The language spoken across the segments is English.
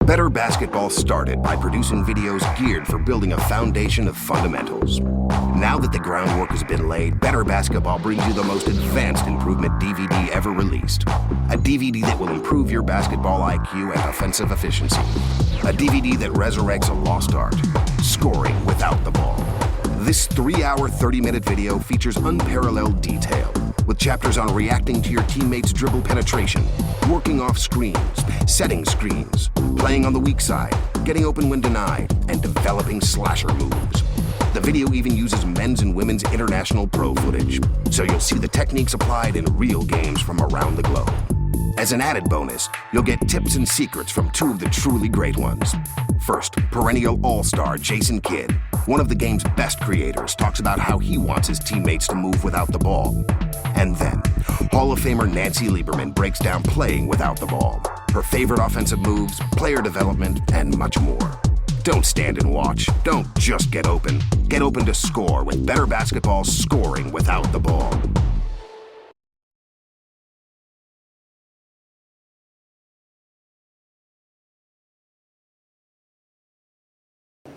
Better Basketball started by producing videos geared for building a foundation of fundamentals. Now that the groundwork has been laid, Better Basketball brings you the most advanced improvement DVD ever released. A DVD that will improve your basketball IQ and offensive efficiency. A DVD that resurrects a lost art, scoring without the ball. This 3-hour, 30-minute video features unparalleled detail, with chapters on reacting to your teammates' dribble penetration, working off screens, setting screens, playing on the weak side, getting open when denied, and developing slasher moves. The video even uses men's and women's international pro footage, so you'll see the techniques applied in real games from around the globe. As an added bonus, you'll get tips and secrets from two of the truly great ones. First, perennial all-star Jason Kidd, one of the game's best creators, talks about how he wants his teammates to move without the ball. And then, Hall of Famer Nancy Lieberman breaks down playing without the ball, her favorite offensive moves, player development, and much more. Don't stand and watch. Don't just get open. Get open to score with Better Basketball scoring without the ball.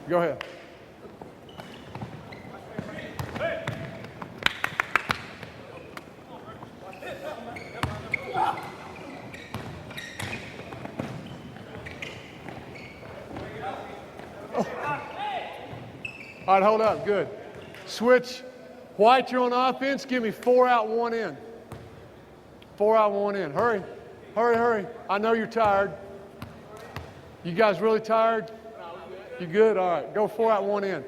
Go ahead. All right, hold up, good. Switch. White, you're on offense. Give me 4 out, 1 in. 4 out, 1 in. Hurry, hurry, hurry. I know you're tired. You guys really tired? You good? All right, go 4 out, 1 in.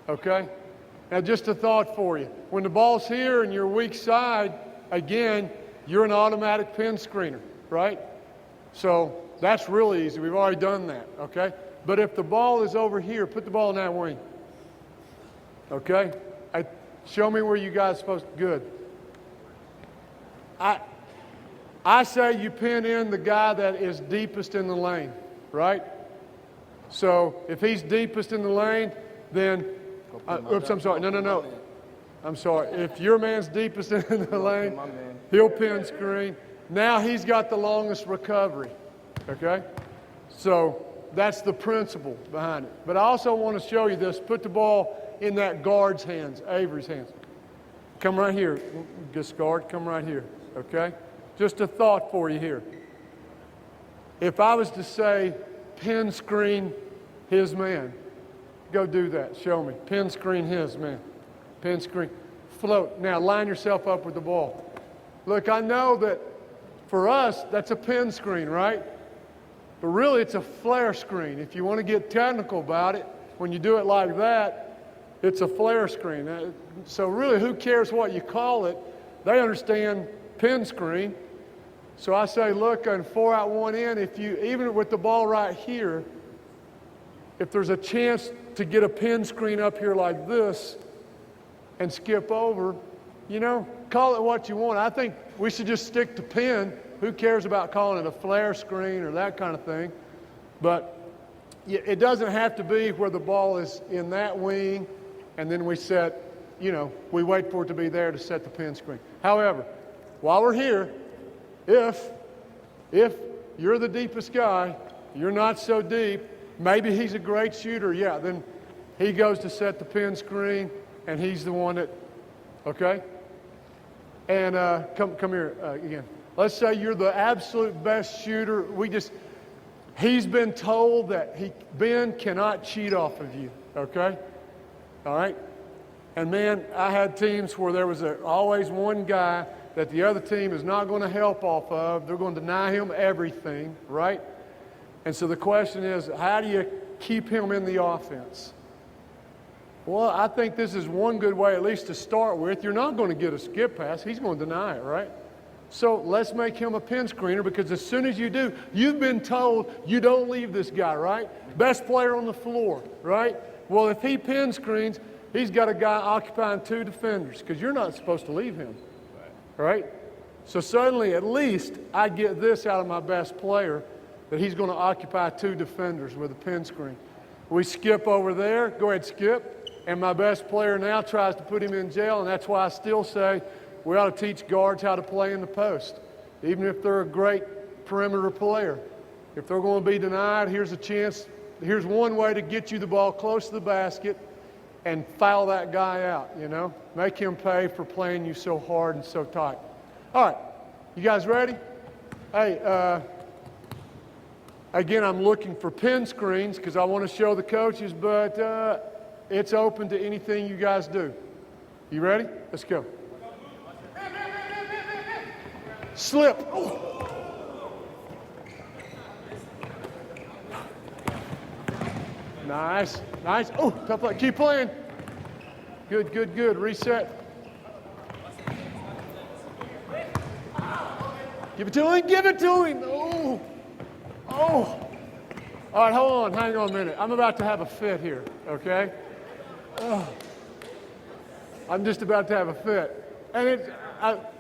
Okay? Now just a thought for you. When the ball's here and you're weak side, again, you're an automatic pin screener, right? So that's really easy. We've already done that, okay? But if the ball is over here, put the ball in that wing. Okay? Show me where you guys are supposed to. Good. I say you pin in the guy that is deepest in the lane, right? So if he's deepest in the lane, then, oops, I'm sorry. No. I'm sorry. If your man's deepest in the lane, he'll pin screen. Now he's got the longest recovery, okay? So that's the principle behind it. But I also want to show you this. Put the ball in that guard's hands, Avery's hands. Come right here. This guard, come right here, okay? Just a thought for you here. If I was to say, pin screen his man, go do that. Show me. Pin screen his man. Pin screen. Float. Now line yourself up with the ball. Look, I know that for us, that's a pin screen, right? But really, it's a flare screen. If you want to get technical about it, when you do it like that, it's a flare screen. So really, who cares what you call it? They understand pin screen. So I say, look, and 4 out, 1 in, if you, even with the ball right here, if there's a chance to get a pin screen up here like this and skip over, you know, call it what you want. I think we should just stick to pin. Who cares about calling it a flare screen or that kind of thing? But it doesn't have to be where the ball is in that wing and then we set, you know, we wait for it to be there to set the pin screen. However, while we're here, if you're the deepest guy, you're not so deep, maybe he's a great shooter, yeah, then he goes to set the pin screen and he's the one that, okay? And come here again. Let's say you're the absolute best shooter. He's been told that Ben cannot cheat off of you, okay? All right? And man, I had teams where there was always one guy that the other team is not going to help off of. They're going to deny him everything, right? And so the question is, how do you keep him in the offense? Well, I think this is one good way at least to start with. You're not going to get a skip pass. He's going to deny it, right? So let's make him a pin screener, because as soon as you do, you've been told you don't leave this guy, right? Best player on the floor, right? Well, if he pin screens, he's got a guy occupying 2 defenders, because you're not supposed to leave him, right? So suddenly, at least, I get this out of my best player, that he's going to occupy 2 defenders with a pin screen. We skip over there, go ahead, skip, and my best player now tries to put him in jail, and that's why I still say we ought to teach guards how to play in the post, even if they're a great perimeter player. If they're going to be denied, here's a chance. Here's one way to get you the ball close to the basket and foul that guy out, you know. Make him pay for playing you so hard and so tight. All right, you guys ready? Hey, again, I'm looking for pin screens because I want to show the coaches, but it's open to anything you guys do. You ready? Let's go. Slip. Oh. Nice, nice. Oh, tough play. Keep playing. Good, good, good. Reset. Give it to him. Give it to him. Oh, oh. All right, hold on. Hang on a minute. I'm about to have a fit here, okay? Oh. I'm just about to have a fit. And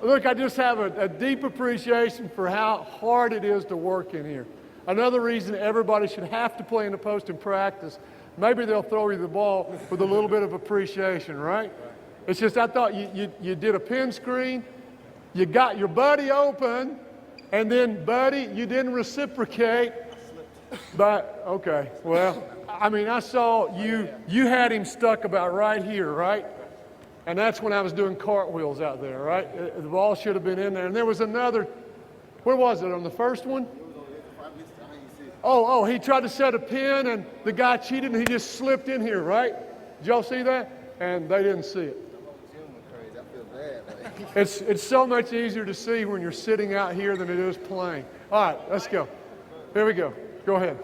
look, I just have a deep appreciation for how hard it is to work in here. Another reason everybody should have to play in the post in practice. Maybe they'll throw you the ball with a little bit of appreciation, right? It's just I thought you did a pin screen, you got your buddy open, and then, buddy, you didn't reciprocate. But, okay, well, I mean, I saw you had him stuck about right here, right? And that's when I was doing cartwheels out there, right? The ball should have been in there. And there was another, where was it, on the first one? Oh, he tried to set a pin, and the guy cheated, and he just slipped in here, right? Did y'all see that? And they didn't see it. It's so much easier to see when you're sitting out here than it is playing. All right, let's go. Here we go. Go ahead.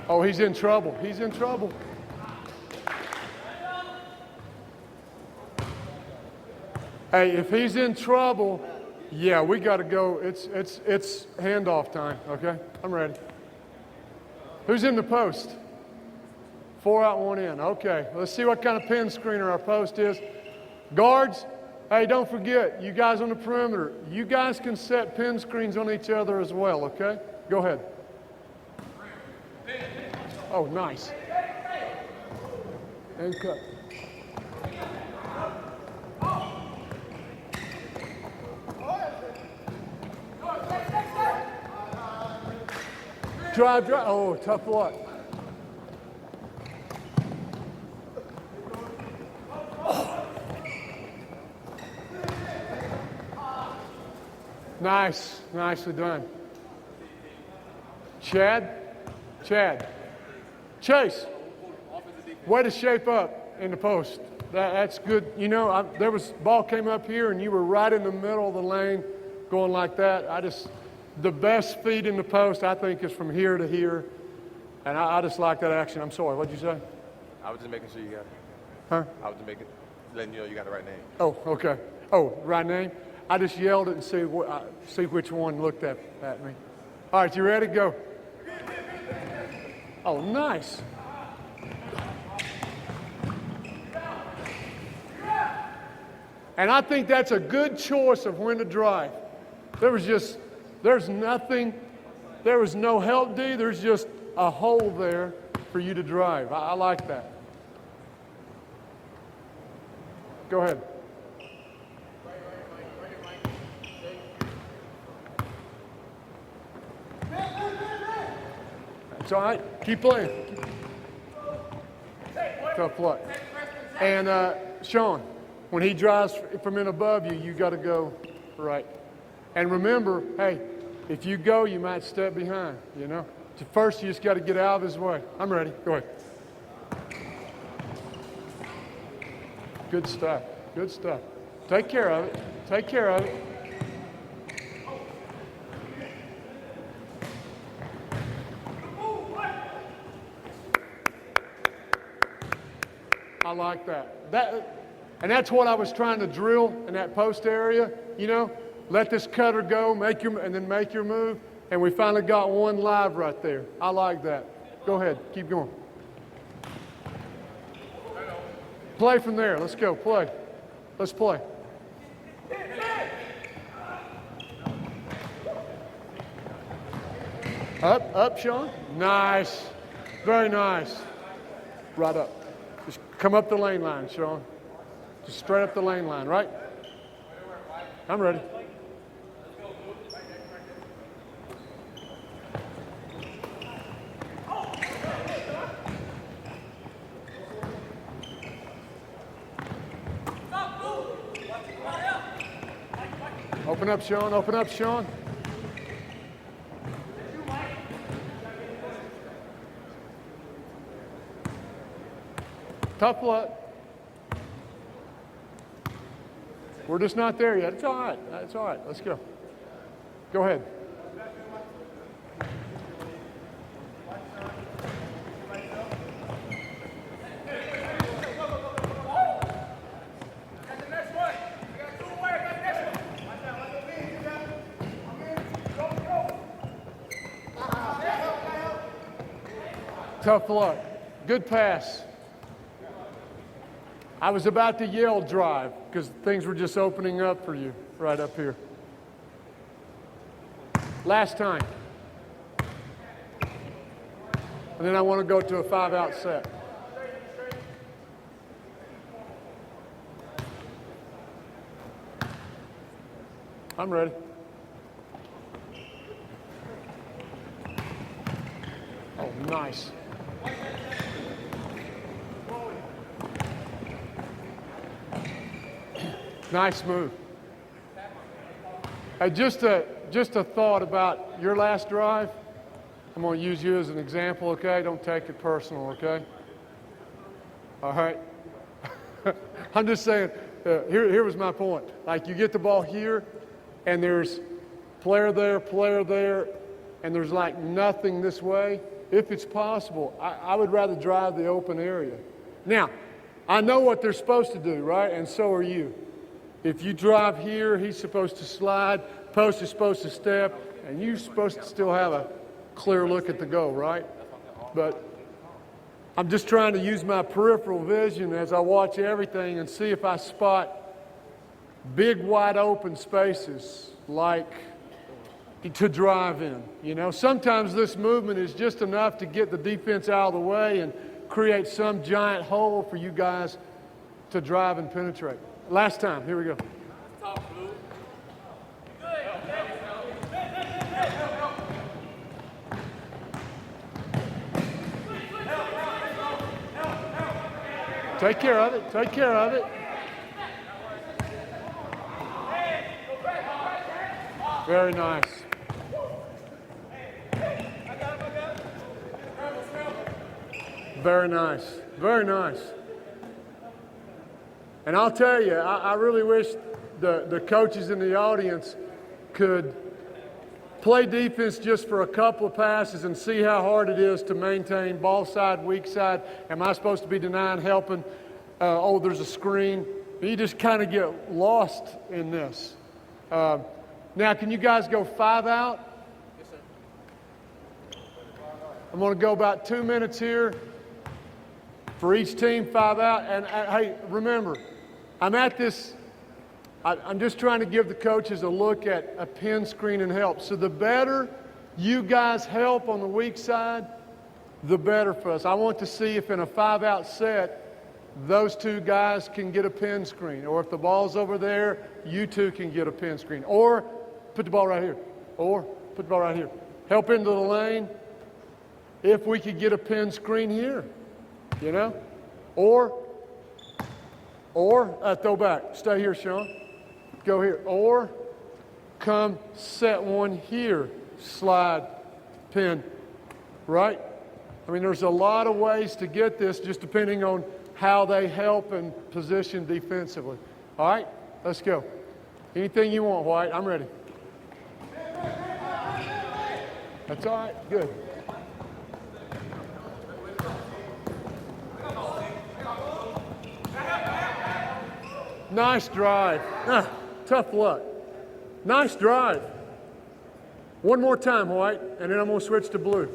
Oh, he's in trouble. He's in trouble. Hey, if he's in trouble, yeah, we got to go. It's handoff time, okay? I'm ready. Who's in the post? 4 out, 1 in. Okay, let's see what kind of pin screener our post is. Guards, hey, don't forget, you guys on the perimeter, you guys can set pin screens on each other as well, okay? Go ahead. Oh, nice. And cut. Drive. Oh, tough luck. Oh. Nice. Nicely done. Chad. Chase. Way to shape up in the post. That's good. You know, ball came up here and you were right in the middle of the lane going like that. The best feed in the post, I think, is from here to here. And I just like that action. I'm sorry, what'd you say? I was just making sure you got it. Huh? I was just letting you know you got the right name. Oh, okay. Oh, right name? I just yelled it and see which one looked at me. All right, you ready? Go. Oh, nice. And I think that's a good choice of when to drive. There was no help D, there's just a hole there for you to drive. I like that. Go ahead. It's all right. Keep playing. Tough luck. And Sean, when he drives from in above you, you got to go right. And remember, hey, if you go, you might step behind, you know. First, you just got to get out of his way. I'm ready. Go ahead. Good stuff. Good stuff. Take care of it. Take care of it. I like that. And that's what I was trying to drill in that post area, you know. Let this cutter go, and then make your move. And we finally got one live right there. I like that. Go ahead. Keep going. Play from there. Let's go. Play. Let's play. Up, Sean. Nice. Very nice. Right up. Just come up the lane line, Sean. Just straight up the lane line, right? I'm ready. Open up, Sean. Open up, Sean. Tough luck. We're just not there yet. It's all right. It's all right. Let's go. Go ahead. Tough luck. Good pass. I was about to yell drive because things were just opening up for you right up here. Last time. And then I want to go to a 5-out set. I'm ready. Oh, nice. Nice move. Hey, just a thought about your last drive. I'm going to use you as an example, okay? Don't take it personal, okay? All right? I'm just saying, here was my point. Like, you get the ball here, and there's player there, and there's like nothing this way. If it's possible, I would rather drive the open area. Now, I know what they're supposed to do, right? And so are you. If you drive here, he's supposed to slide, post is supposed to step, and you're supposed to still have a clear look at the goal, right? But I'm just trying to use my peripheral vision as I watch everything and see if I spot big, wide open spaces like to drive in. You know, sometimes this movement is just enough to get the defense out of the way and create some giant hole for you guys to drive and penetrate. Last time, here we go. Take care of it, take care of it. Very nice. Very nice, very nice. And I'll tell you, I really wish the coaches in the audience could play defense just for a couple of passes and see how hard it is to maintain ball side, weak side. Am I supposed to be denying, helping? Oh, there's a screen. You just kind of get lost in this. Now, can you guys go 5 out? Yes, sir. I'm going to go about 2 minutes here for each team, 5 out. And hey, remember, I'm at this, I'm just trying to give the coaches a look at a pin screen and help. So the better you guys help on the weak side, the better for us. I want to see if in a 5-out set, those 2 guys can get a pin screen. Or if the ball's over there, you 2 can get a pin screen. Or put the ball right here. Or put the ball right here. Help into the lane if we could get a pin screen here. You know? Or throw back. Stay here, Sean. Go here. Or come set one here. Slide, pin. Right? I mean, there's a lot of ways to get this just depending on how they help and position defensively. All right? Let's go. Anything you want, White. I'm ready. That's all right. Good. Nice drive. Tough luck. Nice drive. One more time, White, and then I'm going to switch to blue.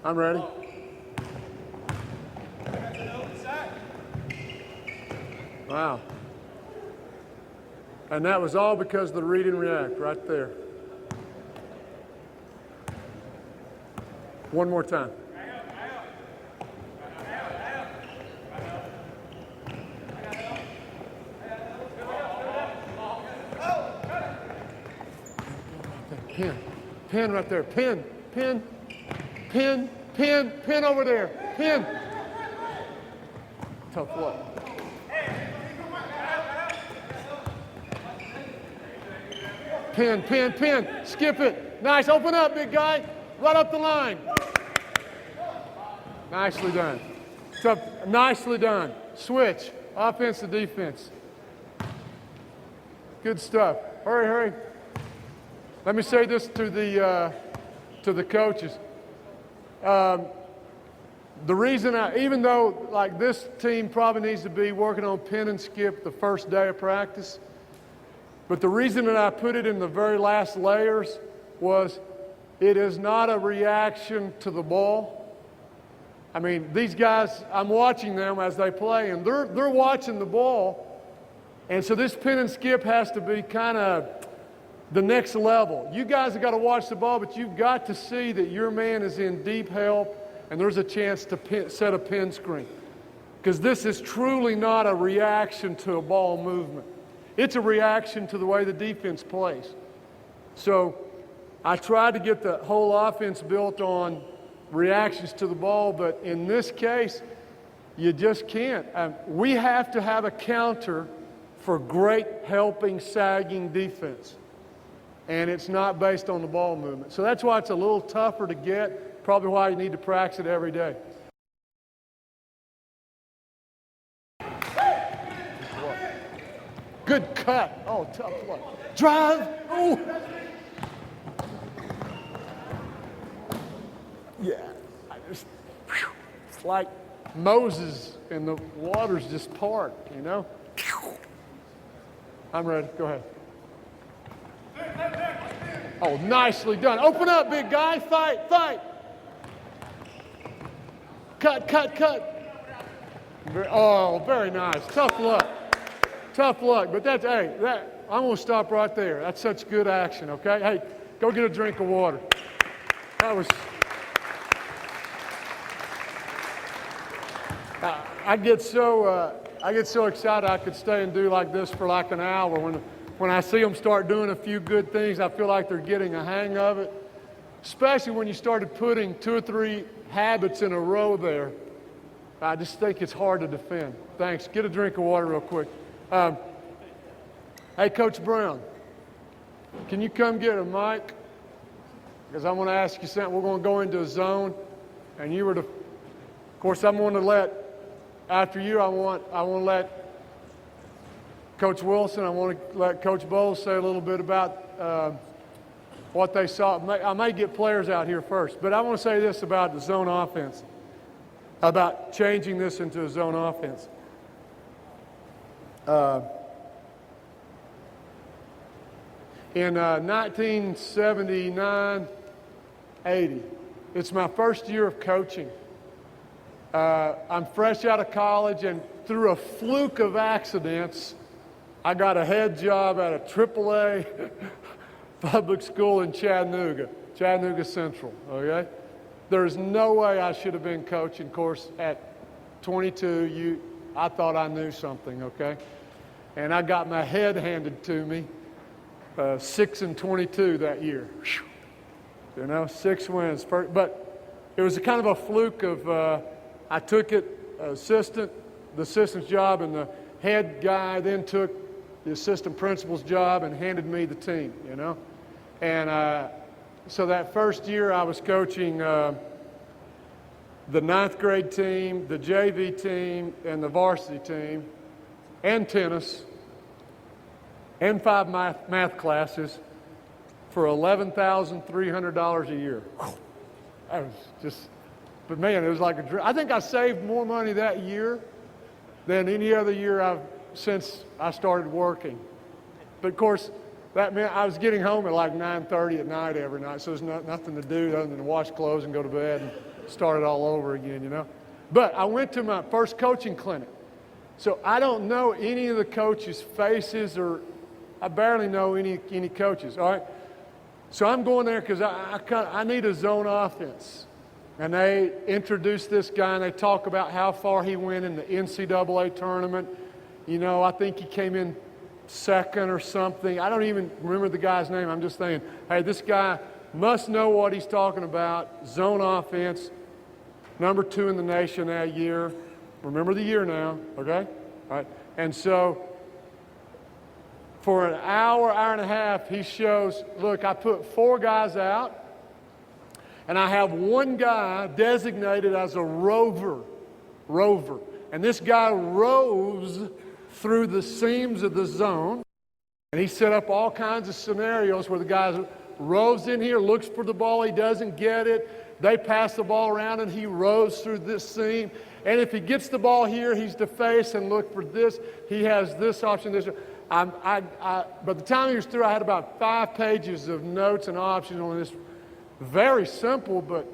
I'm ready. Wow. And that was all because of the read and react right there. One more time. Pin. Pin right there. Pin. Pin. Pin. Pin. Pin over there. Pin. Tough luck. Pin, pin, pin. Skip it. Nice. Open up, big guy. Right up the line. Nicely done. Tough. Nicely done. Switch. Offense to defense. Good stuff. Hurry, hurry. Let me say this to the coaches. The reason even though like this team probably needs to be working on pin and skip the first day of practice, but the reason that I put it in the very last layers was it is not a reaction to the ball. I mean, these guys, I'm watching them as they play, and they're watching the ball, and so this pin and skip has to be kind of the next level. You guys have got to watch the ball, but you've got to see that your man is in deep help and there's a chance to set a pin screen. Because this is truly not a reaction to a ball movement. It's a reaction to the way the defense plays. So I tried to get the whole offense built on reactions to the ball, but in this case, you just can't. We have to have a counter for great helping, sagging defense. And it's not based on the ball movement. So that's why it's a little tougher to get, probably why you need to practice it every day. Good cut. Oh, tough luck. Drive. Oh. Yeah. It's like Moses and the waters just part, you know? I'm ready. Go ahead. Oh, nicely done. Open up, big guy. Fight, fight. Cut, cut, cut. Oh, very nice. Tough luck. Tough luck. But that's, hey, I'm going to stop right there. That's such good action, okay? Hey, go get a drink of water. That was... I get so excited I could stay and do like this for like an hour. When I see them start doing a few good things, I feel like they're getting a hang of it. Especially when you started putting 2 or 3 habits in a row there. I just think it's hard to defend. Thanks. Get a drink of water real quick. Hey, Coach Brown, can you come get a mic? Because I want to ask you something. We're going to go into a zone, and you were to, of course, I'm going to let, after you, I want to let Coach Wilson, I want to let Coach Bowles say a little bit about what they saw. I may get players out here first, but I want to say this about the zone offense, about changing this into a zone offense. In 1979, 80, it's my first year of coaching. I'm fresh out of college, and through a fluke of accidents, I got a head job at a AAA public school in Chattanooga Central, okay? There's no way I should have been coaching. Of course, at 22, I thought I knew something, okay? And I got my head handed to me, 6-22 that year. You know, 6 wins. But it was a kind of a fluke of, I took it, the assistant's job, and the head guy then took the assistant principal's job and handed me the team, you know. And so that first year I was coaching the 9th grade team, the JV team, and the varsity team, and tennis, and 5 math classes for $11,300 a year. That was just, but man, it was like a dream. I think I saved more money that year than any other year since I started working. But of course, that meant I was getting home at like 9:30 at night every night, so there's nothing to do other than wash clothes and go to bed and start it all over again, you know. But I went to my first coaching clinic. So I don't know any of the coaches' faces, or I barely know any coaches, all right? So I'm going there because I need a zone offense. And they introduce this guy, and they talk about how far he went in the NCAA tournament. You know, I think he came in second or something. I don't even remember the guy's name. I'm just saying, hey, this guy must know what he's talking about. Zone offense, number 2 in the nation that year. Remember the year now, okay? All right. And so for an hour, hour and a half, he shows, look, I put 4 guys out, and I have 1 guy designated as a rover. And this guy roves through the seams of the zone, and he set up all kinds of scenarios where the guy roves in here, looks for the ball, he doesn't get it, they pass the ball around, and he roves through this seam. And if he gets the ball here, he's to face and look for this. He has this option, this. By the time he was through, I had about 5 pages of notes and options on this very simple but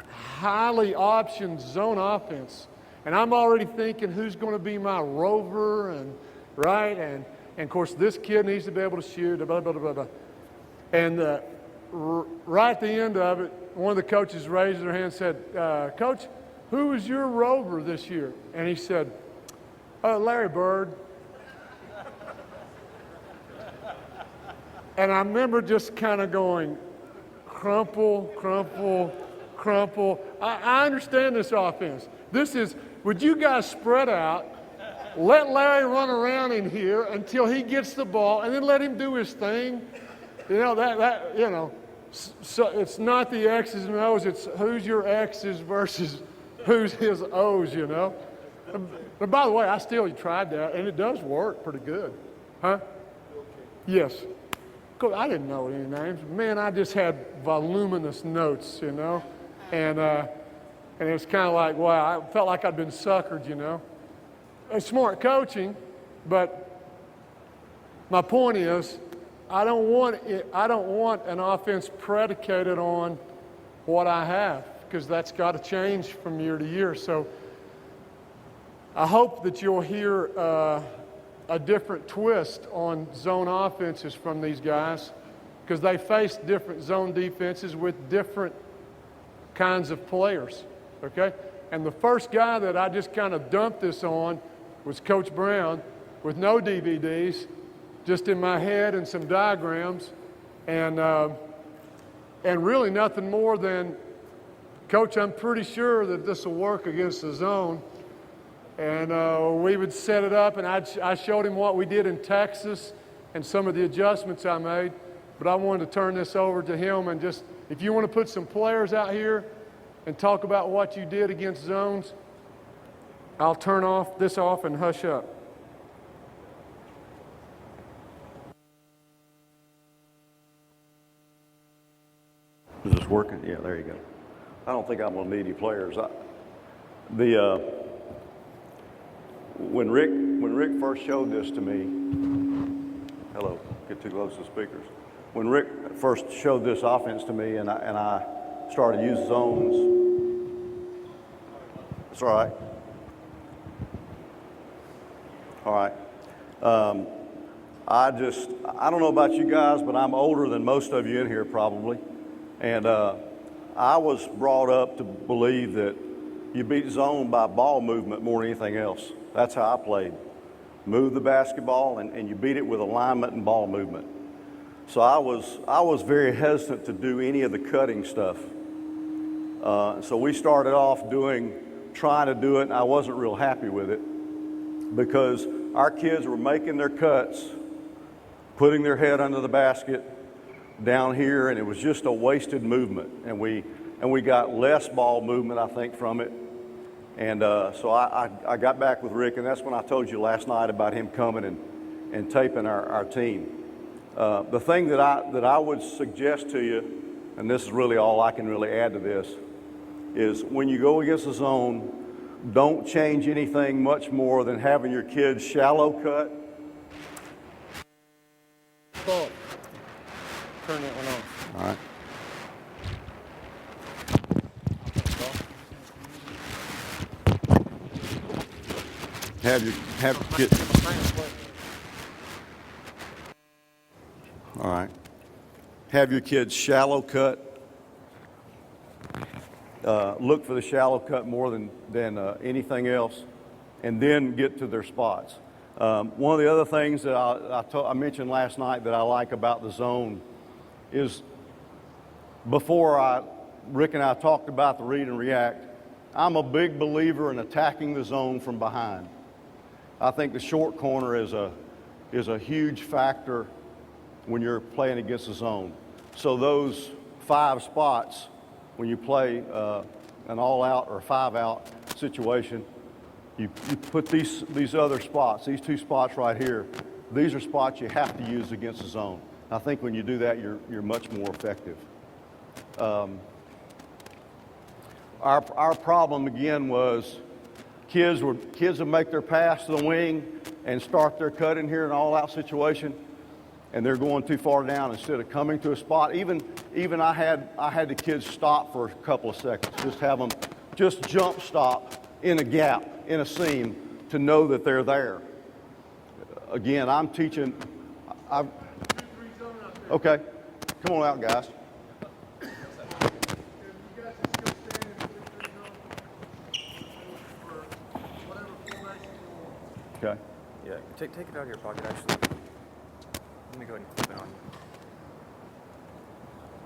highly optioned zone offense. And I'm already thinking who's going to be my rover, and right, and of course this kid needs to be able to shoot. Blah, blah, blah, blah. And right at the end of it, one of the coaches raised their hand and said, Coach, who was your rover this year? And he said, Larry Bird. And I remember just kind of going, crumple, crumple, crumple. I understand this offense. This is, would you guys spread out, let Larry run around in here until he gets the ball, and then let him do his thing? You know, so it's not the X's and O's, it's who's your X's versus who's his O's, you know? But by the way, I still tried that, and it does work pretty good. Huh? Yes. I didn't know any names. Man, I just had voluminous notes, you know? And it was kind of like, wow, I felt like I'd been suckered, you know? It's smart coaching, but my point is, I don't want an offense predicated on what I have, because that's got to change from year to year. So I hope that you'll hear a different twist on zone offenses from these guys, because they face different zone defenses with different kinds of players, okay? And the first guy that I just kind of dumped this on was Coach Brown, with no DVDs, just in my head and some diagrams, and really nothing more than, Coach, I'm pretty sure that this will work against the zone. And we would set it up, and I showed him what we did in Texas and some of the adjustments I made. But I wanted to turn this over to him, and just, if you want to put some players out here and talk about what you did against zones, I'll turn this off and hush up. Is this working? Yeah, there you go. I don't think I'm going to need any players. When Rick first showed this to me, hello, get too close to the speakers. When Rick first showed this offense to me, and I started to use zones, it's all right. All right. I don't know about you guys, but I'm older than most of you in here probably, and I was brought up to believe that you beat zone by ball movement more than anything else. That's how I played. Move the basketball, and you beat it with alignment and ball movement. So I was very hesitant to do any of the cutting stuff. So we started off trying to do it, and I wasn't real happy with it, because our kids were making their cuts, putting their head under the basket down here, and it was just a wasted movement. And we got less ball movement, I think, from it. And so I got back with Rick, and that's when I told you last night about him coming and taping our team. The thing that I would suggest to you, and this is really all I can really add to this, is when you go against a zone, don't change anything much more than having your kids shallow cut. Turn that one off. All right. All right. Have your kids shallow cut. Look for the shallow cut more than anything else, and then get to their spots. One of the other things that I mentioned last night that I like about the zone is Rick and I talked about the read and react. I'm a big believer in attacking the zone from behind. I think the short corner is a huge factor when you're playing against the zone. So those 5 spots, when you play an all-out or 5-out situation, you put these other spots, these 2 spots right here, these are spots you have to use against the zone. I think when you do that, you're much more effective. Our problem again was kids would make their pass to the wing and start their cut in here in an all-out situation, and they're going too far down instead of coming to a spot. Even I had the kids stop for a couple of seconds, just have them just jump stop in a gap, in a seam, to know that they're there. Again, I'm teaching. Okay, come on out, guys. Okay. Yeah, take it out of your pocket, actually. Let me go ahead and flip it on you.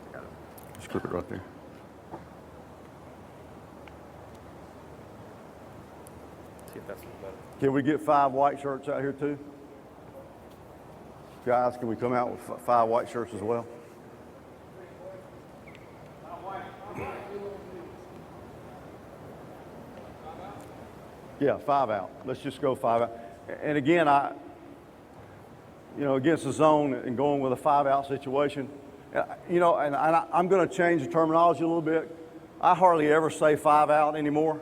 I got it. Just clip it right there. See if that's a little better. Can we get 5 white shirts out here too? Guys, can we come out with 5 white shirts as well? Yeah, 5 out. Let's just go 5 out. And again, against the zone and going with a 5-out situation, and I'm going to change the terminology a little bit. I hardly ever say 5 out anymore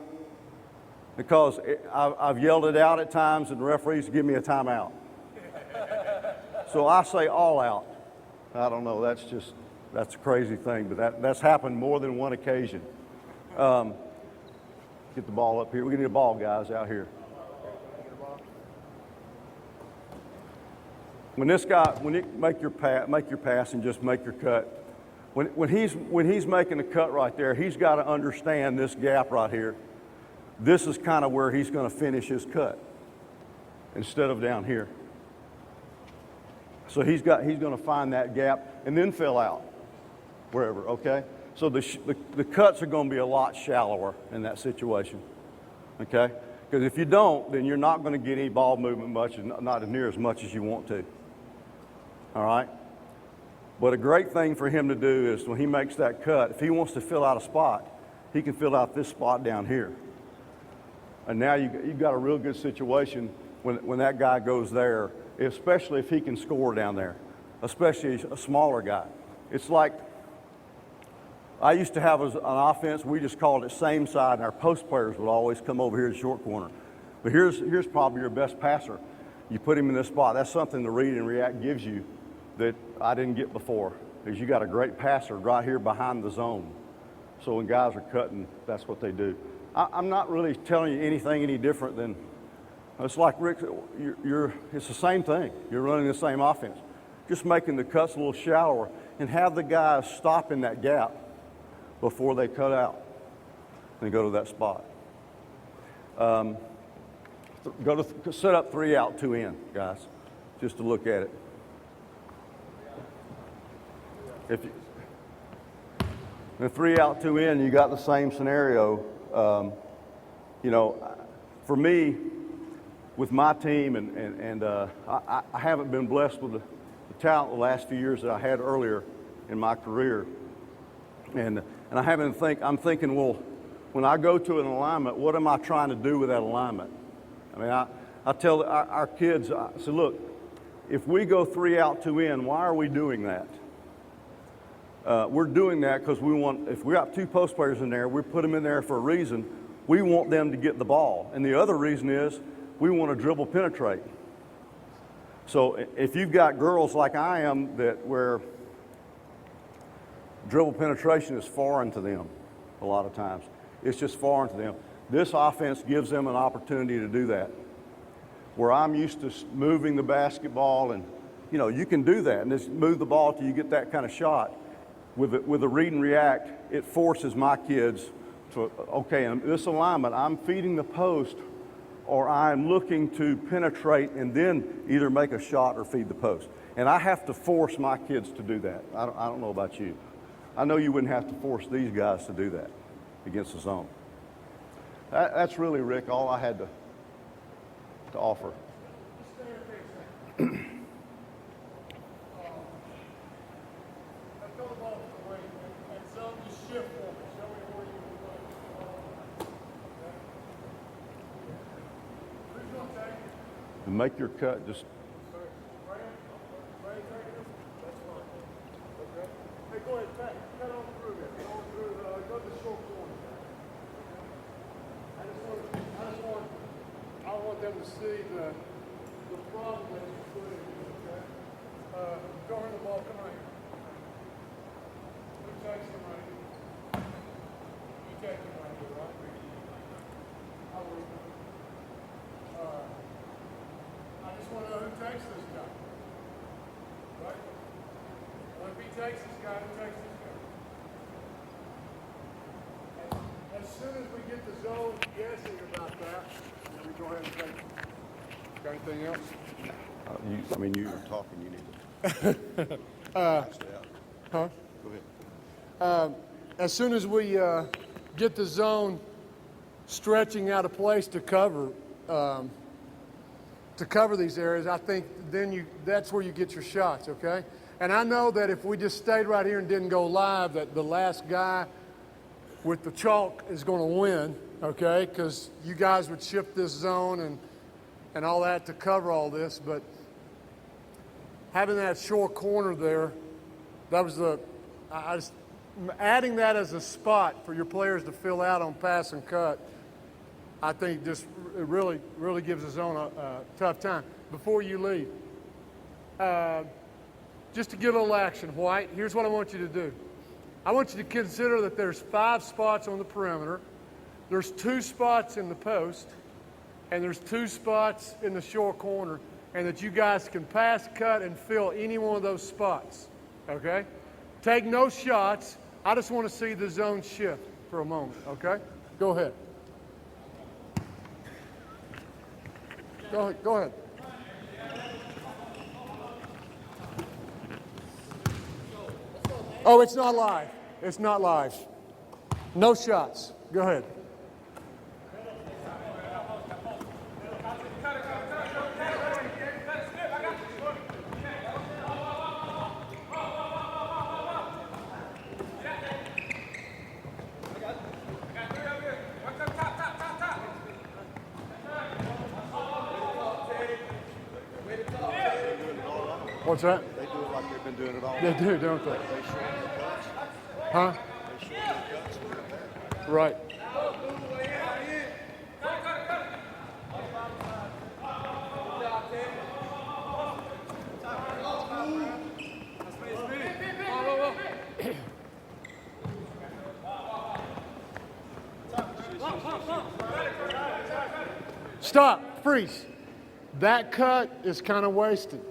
because I've yelled it out at times and the referees give me a timeout. So I say all out. I don't know, that's a crazy thing, but that's happened more than one occasion. Get the ball up here. We need a ball, guys, out here. When you make your pass and just make your cut, when he's making a cut right there, he's got to understand this gap right here. This is kind of where he's going to finish his cut instead of down here. So he's going to find that gap and then fill out wherever. Okay. So the cuts are going to be a lot shallower in that situation. Okay. Because if you don't, then you're not going to get any ball movement much, not near as much as you want to. All right? But a great thing for him to do is when he makes that cut, if he wants to fill out a spot, he can fill out this spot down here. And now you've got a real good situation when that guy goes there, especially if he can score down there, especially a smaller guy. It's like I used to have an offense, we just called it same side, and our post players would always come over here to short corner. But here's probably your best passer. You put him in this spot. That's something the read and react gives you that I didn't get before, is you got a great passer right here behind the zone. So when guys are cutting, that's what they do. I'm not really telling you anything any different than, it's like Rick, it's the same thing. You're running the same offense. Just making the cuts a little shallower and have the guys stop in that gap before they cut out and go to that spot. Set up 3 out, 2 in, guys, just to look at it. The 3 out, 2 in, you got the same scenario. For me, with my team, and I haven't been blessed with the talent the last few years that I had earlier in my career. And I'm thinking, well, when I go to an alignment, what am I trying to do with that alignment? I mean, I tell our kids, I say, look, if we go 3 out, 2 in, why are we doing that? We're doing that because if we got 2 post players in there, we put them in there for a reason. We want them to get the ball. And the other reason is we want to dribble penetrate. So if you've got girls like I am where dribble penetration is foreign to them a lot of times. It's just foreign to them. This offense gives them an opportunity to do that. Where I'm used to moving the basketball and, you can do that and just move the ball till you get that kind of shot. With a read and react, it forces my kids to, okay, in this alignment, I'm feeding the post or I'm looking to penetrate and then either make a shot or feed the post. And I have to force my kids to do that. I don't know about you. I know you wouldn't have to force these guys to do that against the zone. That's really, Rick, all I had to offer. To make your cut, just Hey, go ahead, cut on through there. Go on through, go to the short corner. I want them to see the problem that you put in, okay? Go ahead the ball, come right here. Who takes him right here? You take him right here, right? I just want to know who takes this guy, right? Well, if he takes this guy, who takes this guy? As soon as we get the zone guessing about that, then we go ahead and take it. Got anything else? you were talking, you need to. Huh? Go ahead. As soon as we get the zone stretching out a place to cover these areas, I think then that's where you get your shots, okay? And I know that if we just stayed right here and didn't go live, that the last guy with the chalk is going to win, okay? Because you guys would shift this zone and all that to cover all this. But having that short corner there, that was adding that as a spot for your players to fill out on pass and cut, I think just it really gives the zone a tough time. Before you leave, just to get a little action, White, here's what I want you to do. I want you to consider that there's 5 spots on the perimeter, there's 2 spots in the post, and there's 2 spots in the short corner, and that you guys can pass, cut, and fill any one of those spots, okay? Take no shots. I just want to see the zone shift for a moment, okay? Go ahead. Go ahead. Oh, it's not live. It's not live. No shots. Go ahead. What's that? They do it like they've been doing it all. They do, don't they? They show them the cuts. Huh? They show them the cuts and they're there. Right. Stop. Freeze. That cut is kind of wasted.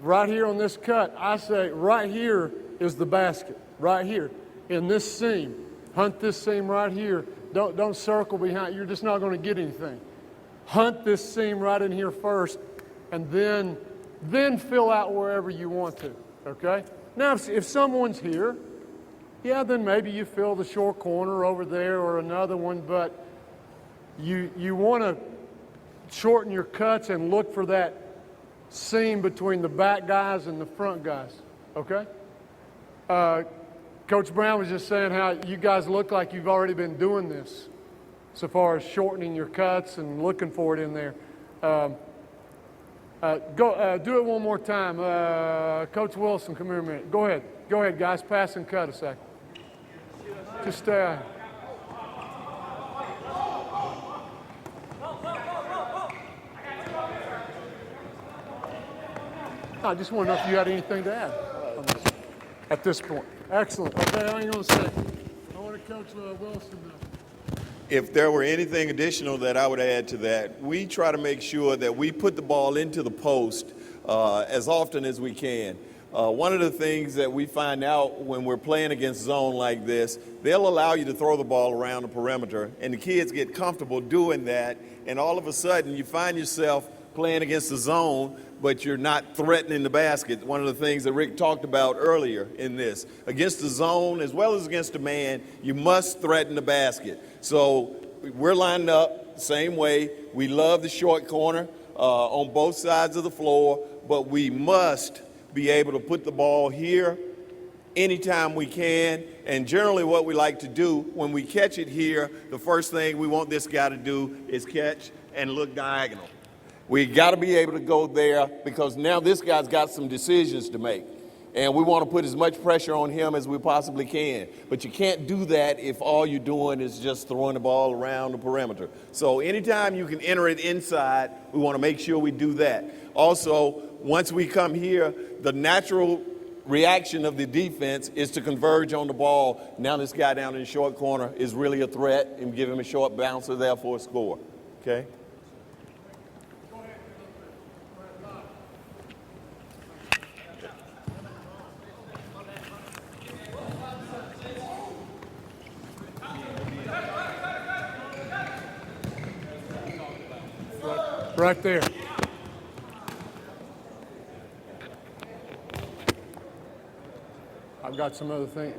Right here on this cut, I say right here is the basket. Right here in this seam. Hunt this seam right here. Don't circle behind. You're just not going to get anything. Hunt this seam right in here first, and then fill out wherever you want to. Okay? Now, if someone's here, yeah, then maybe you fill the short corner over there or another one, but you want to shorten your cuts and look for that seam between the back guys and the front guys, okay? Coach Brown was just saying how you guys look like you've already been doing this so far as shortening your cuts and looking for it in there. Do it one more time. Coach Wilson, come here a minute. Go ahead, guys. Pass and cut a second. Just stay out. I just want to know if you had anything to add at this point. Excellent. Okay, I ain't going to say. I want to Coach Wilson know. If there were anything additional that I would add to that, we try to make sure that we put the ball into the post as often as we can. One of the things that we find out when we're playing against zone like this, they'll allow you to throw the ball around the perimeter, and the kids get comfortable doing that, and all of a sudden you find yourself playing against the zone, but you're not threatening the basket. One of the things that Rick talked about earlier in this. Against the zone, as well as against the man, you must threaten the basket. So we're lined up the same way. We love the short corner on both sides of the floor, but we must be able to put the ball here anytime we can. And generally what we like to do when we catch it here, the first thing we want this guy to do is catch and look diagonal. We got to be able to go there because now this guy's got some decisions to make. And we want to put as much pressure on him as we possibly can. But you can't do that if all you're doing is just throwing the ball around the perimeter. So anytime you can enter it inside, we want to make sure we do that. Also, once we come here, the natural reaction of the defense is to converge on the ball. Now this guy down in the short corner is really a threat, and give him a short bouncer there for a score. Okay? Right there. I've got some other things.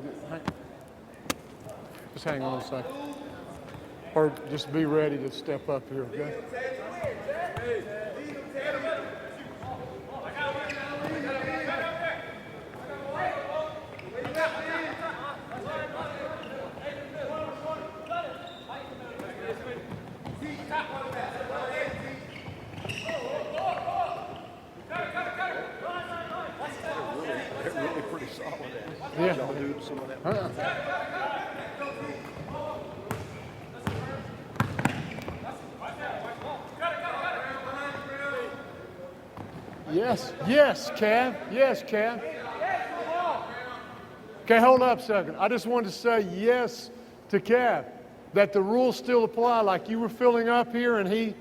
Just hang on a second. Or just be ready to step up here, okay? Yeah. Yes, yes, Cav. Yes, Cav. Okay, hold up a second. I just wanted to say yes to Cav, that the rules still apply. Like you were filling up here and he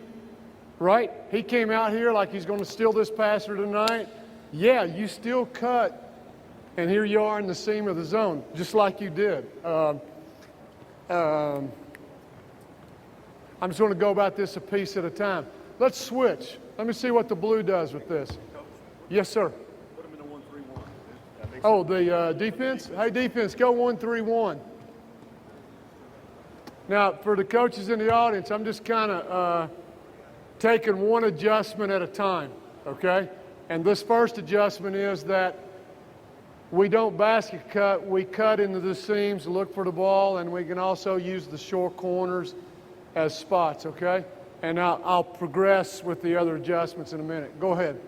came out here like he's going to steal this passer tonight. Yeah, you still cut. And here you are in the seam of the zone, just like you did. I'm just going to go about this a piece at a time. Let's switch. Let me see what the blue does with this. Yes, sir. Put them in a 1-3-1. Oh, the defense? Hey, defense, go 1-3-1. Now, for the coaches in the audience, I'm just kind of taking one adjustment at a time, okay? And this first adjustment is that we don't basket cut, we cut into the seams to look for the ball, and we can also use the short corners as spots, okay? And I'll progress with the other adjustments in a minute. Go ahead.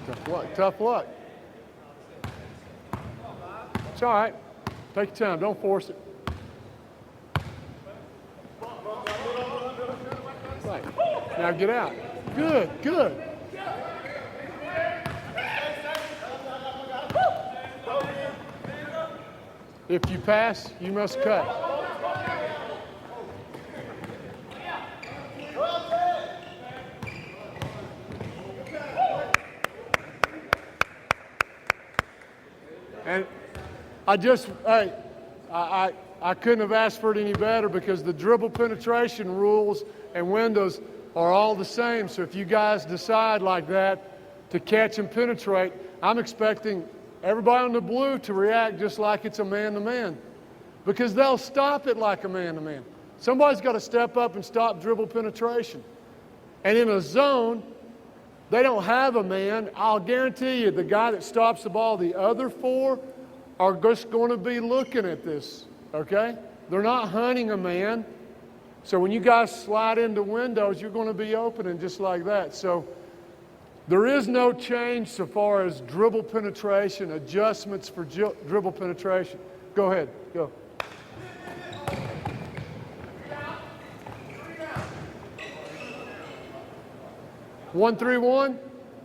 Tough luck, tough luck. It's all right. Take your time, don't force it. Right. Now get out. Good, good. If you pass, you must cut. And I couldn't have asked for it any better because the dribble penetration rules and windows are all the same. So if you guys decide like that to catch and penetrate, I'm expecting everybody on the blue to react just like it's a man-to-man because they'll stop it like a man-to-man. Somebody's got to step up and stop dribble penetration. And in a zone, they don't have a man. I'll guarantee you the guy that stops the ball, the other four are just going to be looking at this, okay? They're not hunting a man. So when you guys slide into windows, you're going to be opening just like that. So there is no change so far as dribble penetration, adjustments for dribble penetration. Go ahead, go. One, 3-1,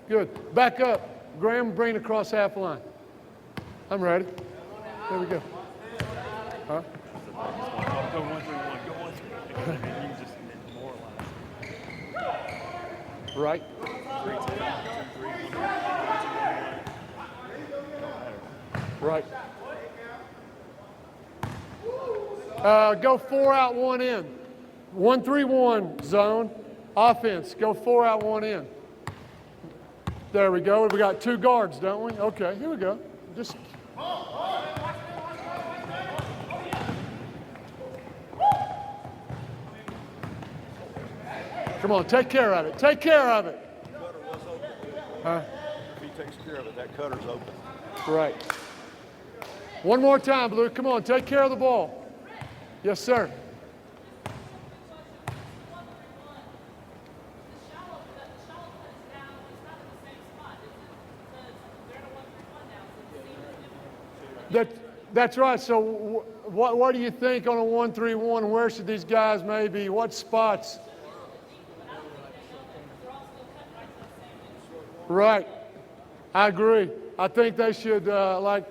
good. Back up, Graham, bring it across half line. I'm ready. There we go. Huh? Go 1-3-1. Go 1-3-1. You can just demoralize. Right. 3, 2, 2, 3, 1, Right. Go 4 out, 1 in. 1-3-1 zone. Offense. Go 4 out, 1 in. There we go. We got 2 guards, don't we? Okay, here we go. Just. Come on, take care of it. Take care of it. Cutter was open. Huh? If he takes care of it, that cutter's open. Right. One more time, Blue. Come on, take care of the ball. Yes, sir. That's right. So what do you think on a 1-3-1? Where should these guys maybe, what spots? Right. I agree. I think they should, like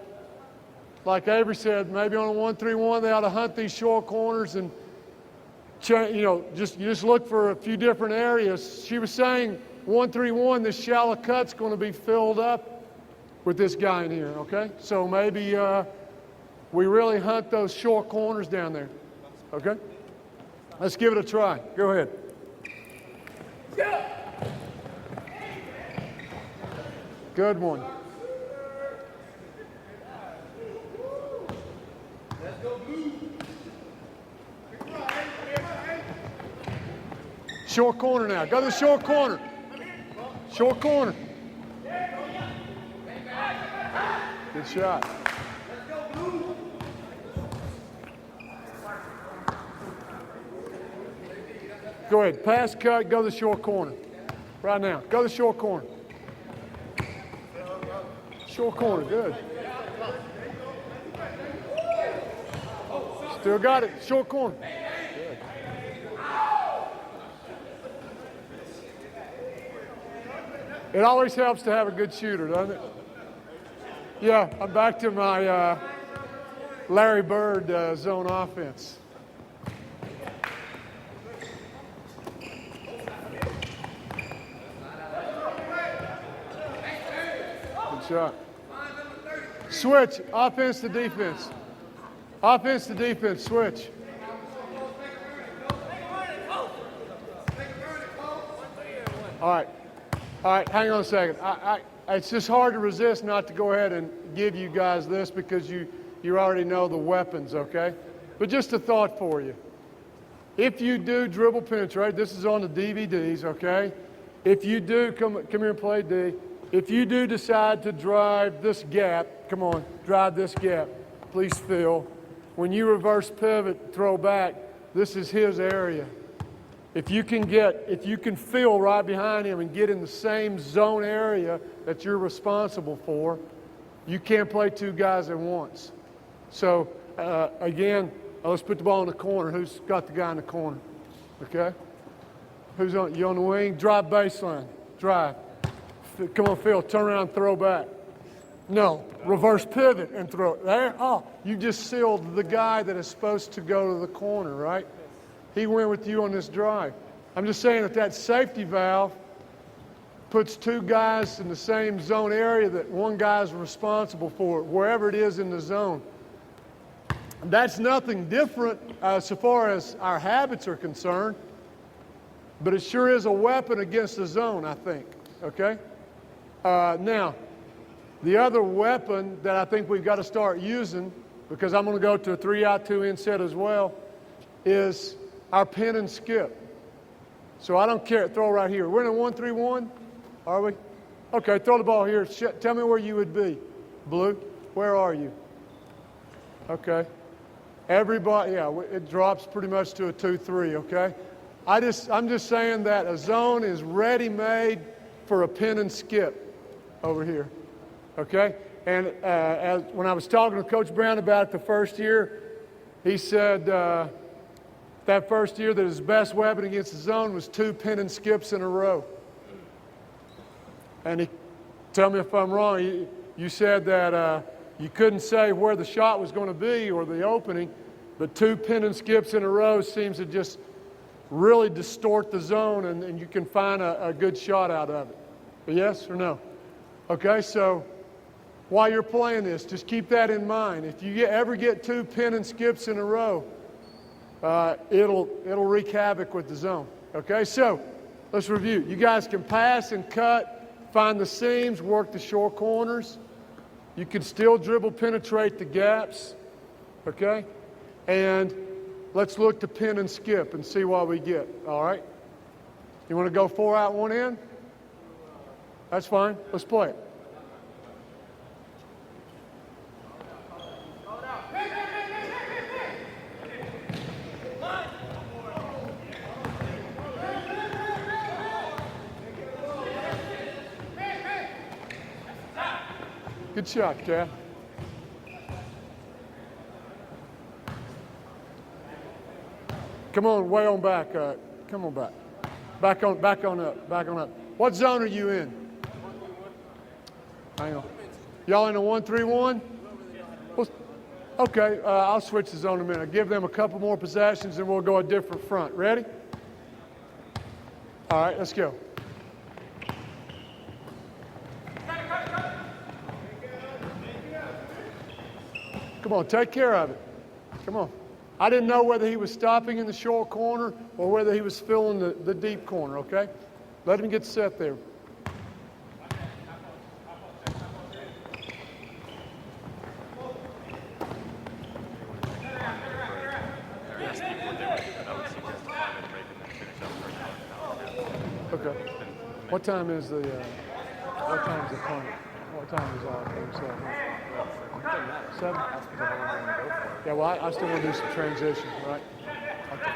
Avery said, maybe on a 1-3-1, they ought to hunt these short corners and, you just look for a few different areas. She was saying 1-3-1, this shallow cut's going to be filled up with this guy in here, okay? So maybe we really hunt those short corners down there, okay? Let's give it a try. Go ahead. Good one. Short corner now. Go to the short corner. Short corner. Good shot. Go ahead. Pass, cut, go to the short corner. Right now. Go to the short corner. Short corner, good. Still got it. Short corner. Good. It always helps to have a good shooter, doesn't it? Yeah, I'm back to my Larry Bird zone offense. Good shot. Switch, offense to defense. Offense to defense, switch. All right, hang on a second. It's just hard to resist not to go ahead and give you guys this because you already know the weapons, okay? But just a thought for you. If you do dribble penetrate, this is on the DVDs, okay? If you do, come here and play D. If you do decide to drive this gap, come on, drive this gap, please fill. When you reverse pivot, throw back, this is his area. If you can fill right behind him and get in the same zone area that you're responsible for, you can't play 2 guys at once. So, again, let's put the ball in the corner. Who's got the guy in the corner? Okay? Who's on? You on the wing? Drive baseline. Drive. Come on, Phil. Turn around and throw back. No. Reverse pivot and throw. There. Oh, you just sealed the guy that is supposed to go to the corner, right? He went with you on this drive. I'm just saying that safety valve puts 2 guys in the same zone area that one guy is responsible for, wherever it is in the zone. That's nothing different so far as our habits are concerned, but it sure is a weapon against the zone, I think, okay? Now, the other weapon that I think we've got to start using, because I'm going to go to a 3-out, 2-in set as well, is our pin and skip. So I don't care. Throw right here. We're in a 1-3-1, are we? Okay, throw the ball here. Tell me where you would be. Blue, where are you? Okay. Everybody, yeah, it drops pretty much to a 2-3, okay? I'm just saying that a zone is ready-made for a pin and skip over here, okay? And when I was talking to Coach Brown about it the first year, he said that first year that his best weapon against the zone was 2 pin and skips in a row. And tell me if I'm wrong, you said that you couldn't say where the shot was going to be or the opening, but 2 pin and skips in a row seems to just really distort the zone, and you can find a good shot out of it. Yes or no? Okay, so while you're playing this, just keep that in mind. If you ever get 2 pin and skips in a row, it'll wreak havoc with the zone. Okay, so let's review. You guys can pass and cut, find the seams, work the short corners. You can still dribble, penetrate the gaps. Okay, and let's look to pin and skip and see what we get. All right, you want to go 4 out, 1 in? That's fine. Let's play it. Good shot, Cat. Come on, way on back. Come on back. Back on up. What zone are you in? Hang on. Y'all in a 1-3-1? Well, okay, I'll switch the zone in a minute. I'll give them a couple more possessions and we'll go a different front. Ready? All right, let's go. Come on, take care of it. Come on. I didn't know whether he was stopping in the short corner or whether he was filling the deep corner, okay? Let him get set there. Okay. What time is the punt? What time is our 7? Yeah, well, I still want to do some transition, right? Okay.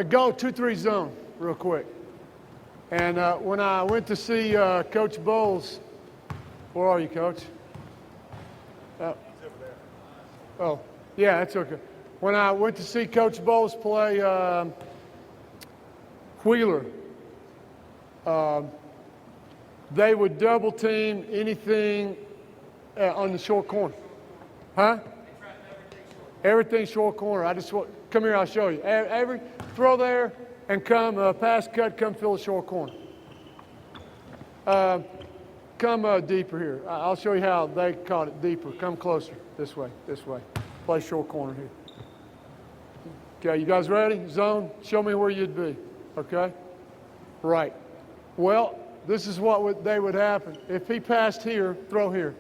Go 2-3 zone real quick. And when I went to see Coach Bowles, where are you, Coach? Oh, yeah, that's okay. When I went to see Coach Bowles play Wheeler, they would double team anything on the short corner. Huh? Everything short corner. I just want, come here, I'll show you. Every throw there and come, pass, cut, come fill the short corner. Come deeper here. I'll show you how they caught it deeper. Come closer. This way, this way. Play short corner here. Okay, you guys ready? Zone, show me where you'd be. Okay? Right. Well, this is what they would happen. If he passed here, throw here.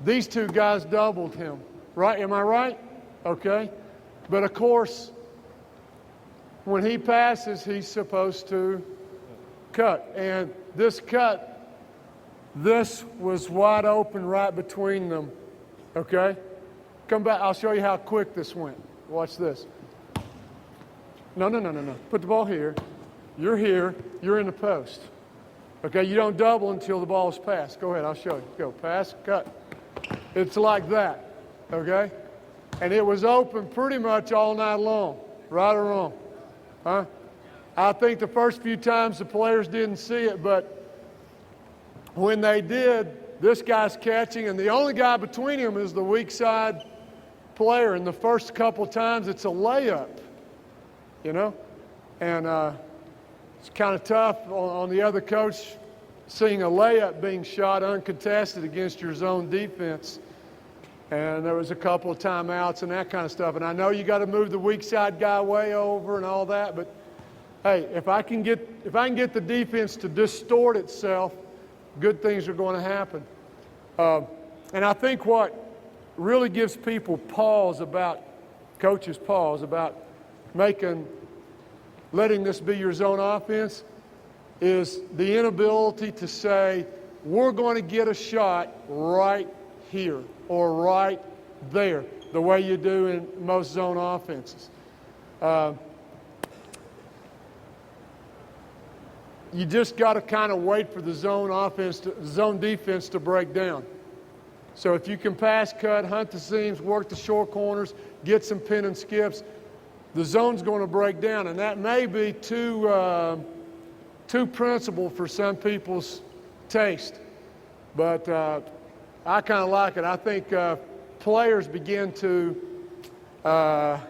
These 2 guys doubled him. Right? Am I right? Okay. But of course, when he passes, he's supposed to cut. And this cut, this was wide open right between them. Okay? Come back. I'll show you how quick this went. Watch this. No. Put the ball here. You're here. You're in the post. Okay? You don't double until the ball is passed. Go ahead. I'll show you. Go. Pass. Cut. It's like that. Okay? And it was open pretty much all night long. Right or wrong? Huh? I think the first few times the players didn't see it, but when they did, this guy's catching, and the only guy between him is the weak side player. And the first couple times, it's a layup, you know? And it's kind of tough on the other coach seeing a layup being shot uncontested against your zone defense. And there was a couple of timeouts and that kind of stuff. And I know you got to move the weak side guy way over and all that, but hey, if I can get the defense to distort itself, good things are going to happen. And I think what really gives people coaches pause about letting this be your zone offense is the inability to say, we're going to get a shot right here or right there, the way you do in most zone offenses. You just got to kind of wait for the zone defense to break down. So if you can pass, cut, hunt the seams, work the short corners, get some pin and skips, the zone's going to break down. And that may be too principled for some people's taste. But I kind of like it. I think players begin to, I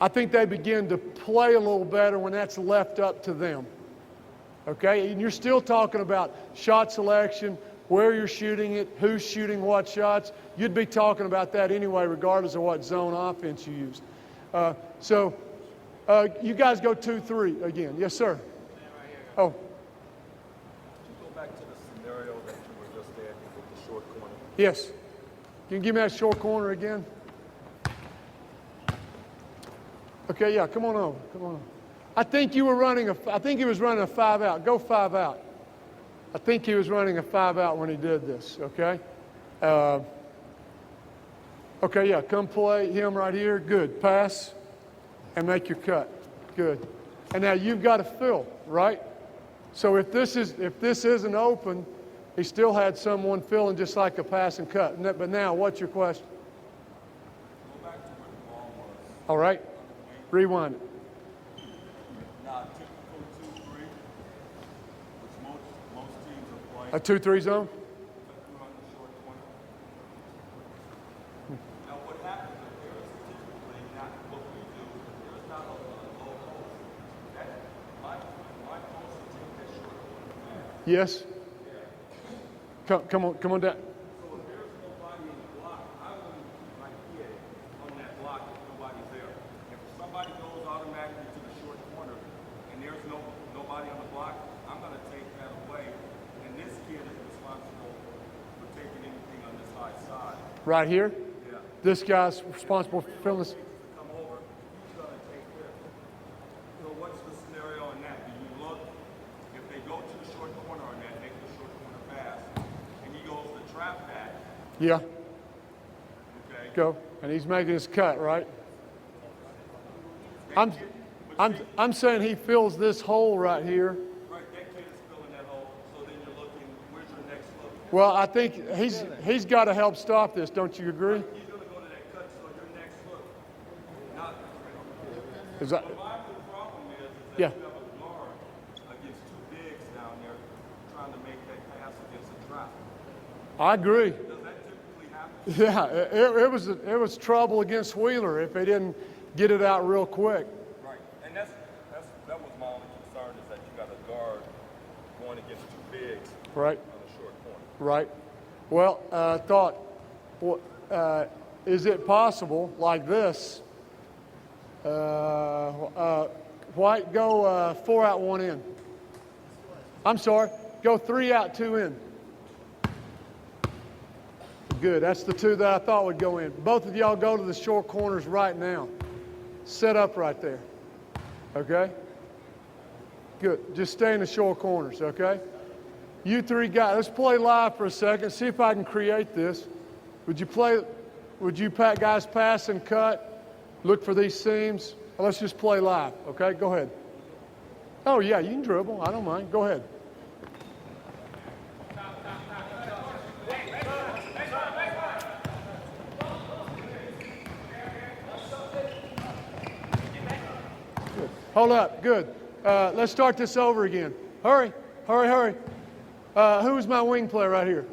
think they begin to play a little better when that's left up to them. Okay, and you're still talking about shot selection, where you're shooting it, who's shooting what shots. You'd be talking about that anyway, regardless of what zone offense you used. So you guys go 2-3 again. Yes, sir. Oh. Go back to the scenario that you were just at with the short corner. Yes. Can you give me that short corner again? Okay, yeah, come on over. Come on over. I think you were running I think he was running a 5 out. Go 5 out. I think he was running a 5 out when he did this, okay? Okay, yeah, come play him right here. Good. Pass and make your cut. Good. And now you've got to fill, right? So if this isn't open, he still had someone filling just like a pass and cut. But now, what's your question? Go back to where the ball was. All right. Rewind it. Now, typical 2-3, which most teams are playing. A 2-3 zone? You run the short corner. Now, what happens if there is typically not what we do? There's not a low post. My post will take that short corner back. Yes. Come on down. So if there's nobody in the block, I want to keep my head on that block if nobody's there. If somebody goes automatically to the short corner and there's nobody on the block, I'm going to take that away. And this kid is responsible for taking anything on this high side. Right here? Yeah. This guy's responsible for filling this. Come over, he's going to take this. So what's the scenario in that? Do you look, if they go to the short corner on that, make the short corner pass, and he goes to trap that, Yeah. okay? Go. And he's making his cut, right? I'm saying he fills this hole right here. Right, that kid is filling that hole, so then you're looking, where's your next look? Well, I think he's got to help stop this. Don't you agree? He's going to go to that cut, so your next look. Not, Is that, but my big problem is that Yeah. you have a guard against two bigs down there trying to make that pass against a trap. I agree. Does that typically happen? Yeah, it was trouble against Wheeler if they didn't get it out real quick. Right, and that was my only concern is that you got a guard going against two bigs Right. on the short corner. Right. Well, I thought, is it possible like this? White, go 4 out, 1 in. I'm sorry, go 3 out, 2 in. Good, that's the 2 that I thought would go in. Both of y'all go to the short corners right now. Set up right there, okay? Good, just stay in the short corners, okay? You 3 guys, let's play live for a second, see if I can create this. Would you guys pass and cut, look for these seams? Let's just play live, okay? Go ahead. Oh yeah, you can dribble, I don't mind, go ahead. Good. Hold up, good. Let's start this over again. Hurry, hurry, hurry. Who's my wing player right here?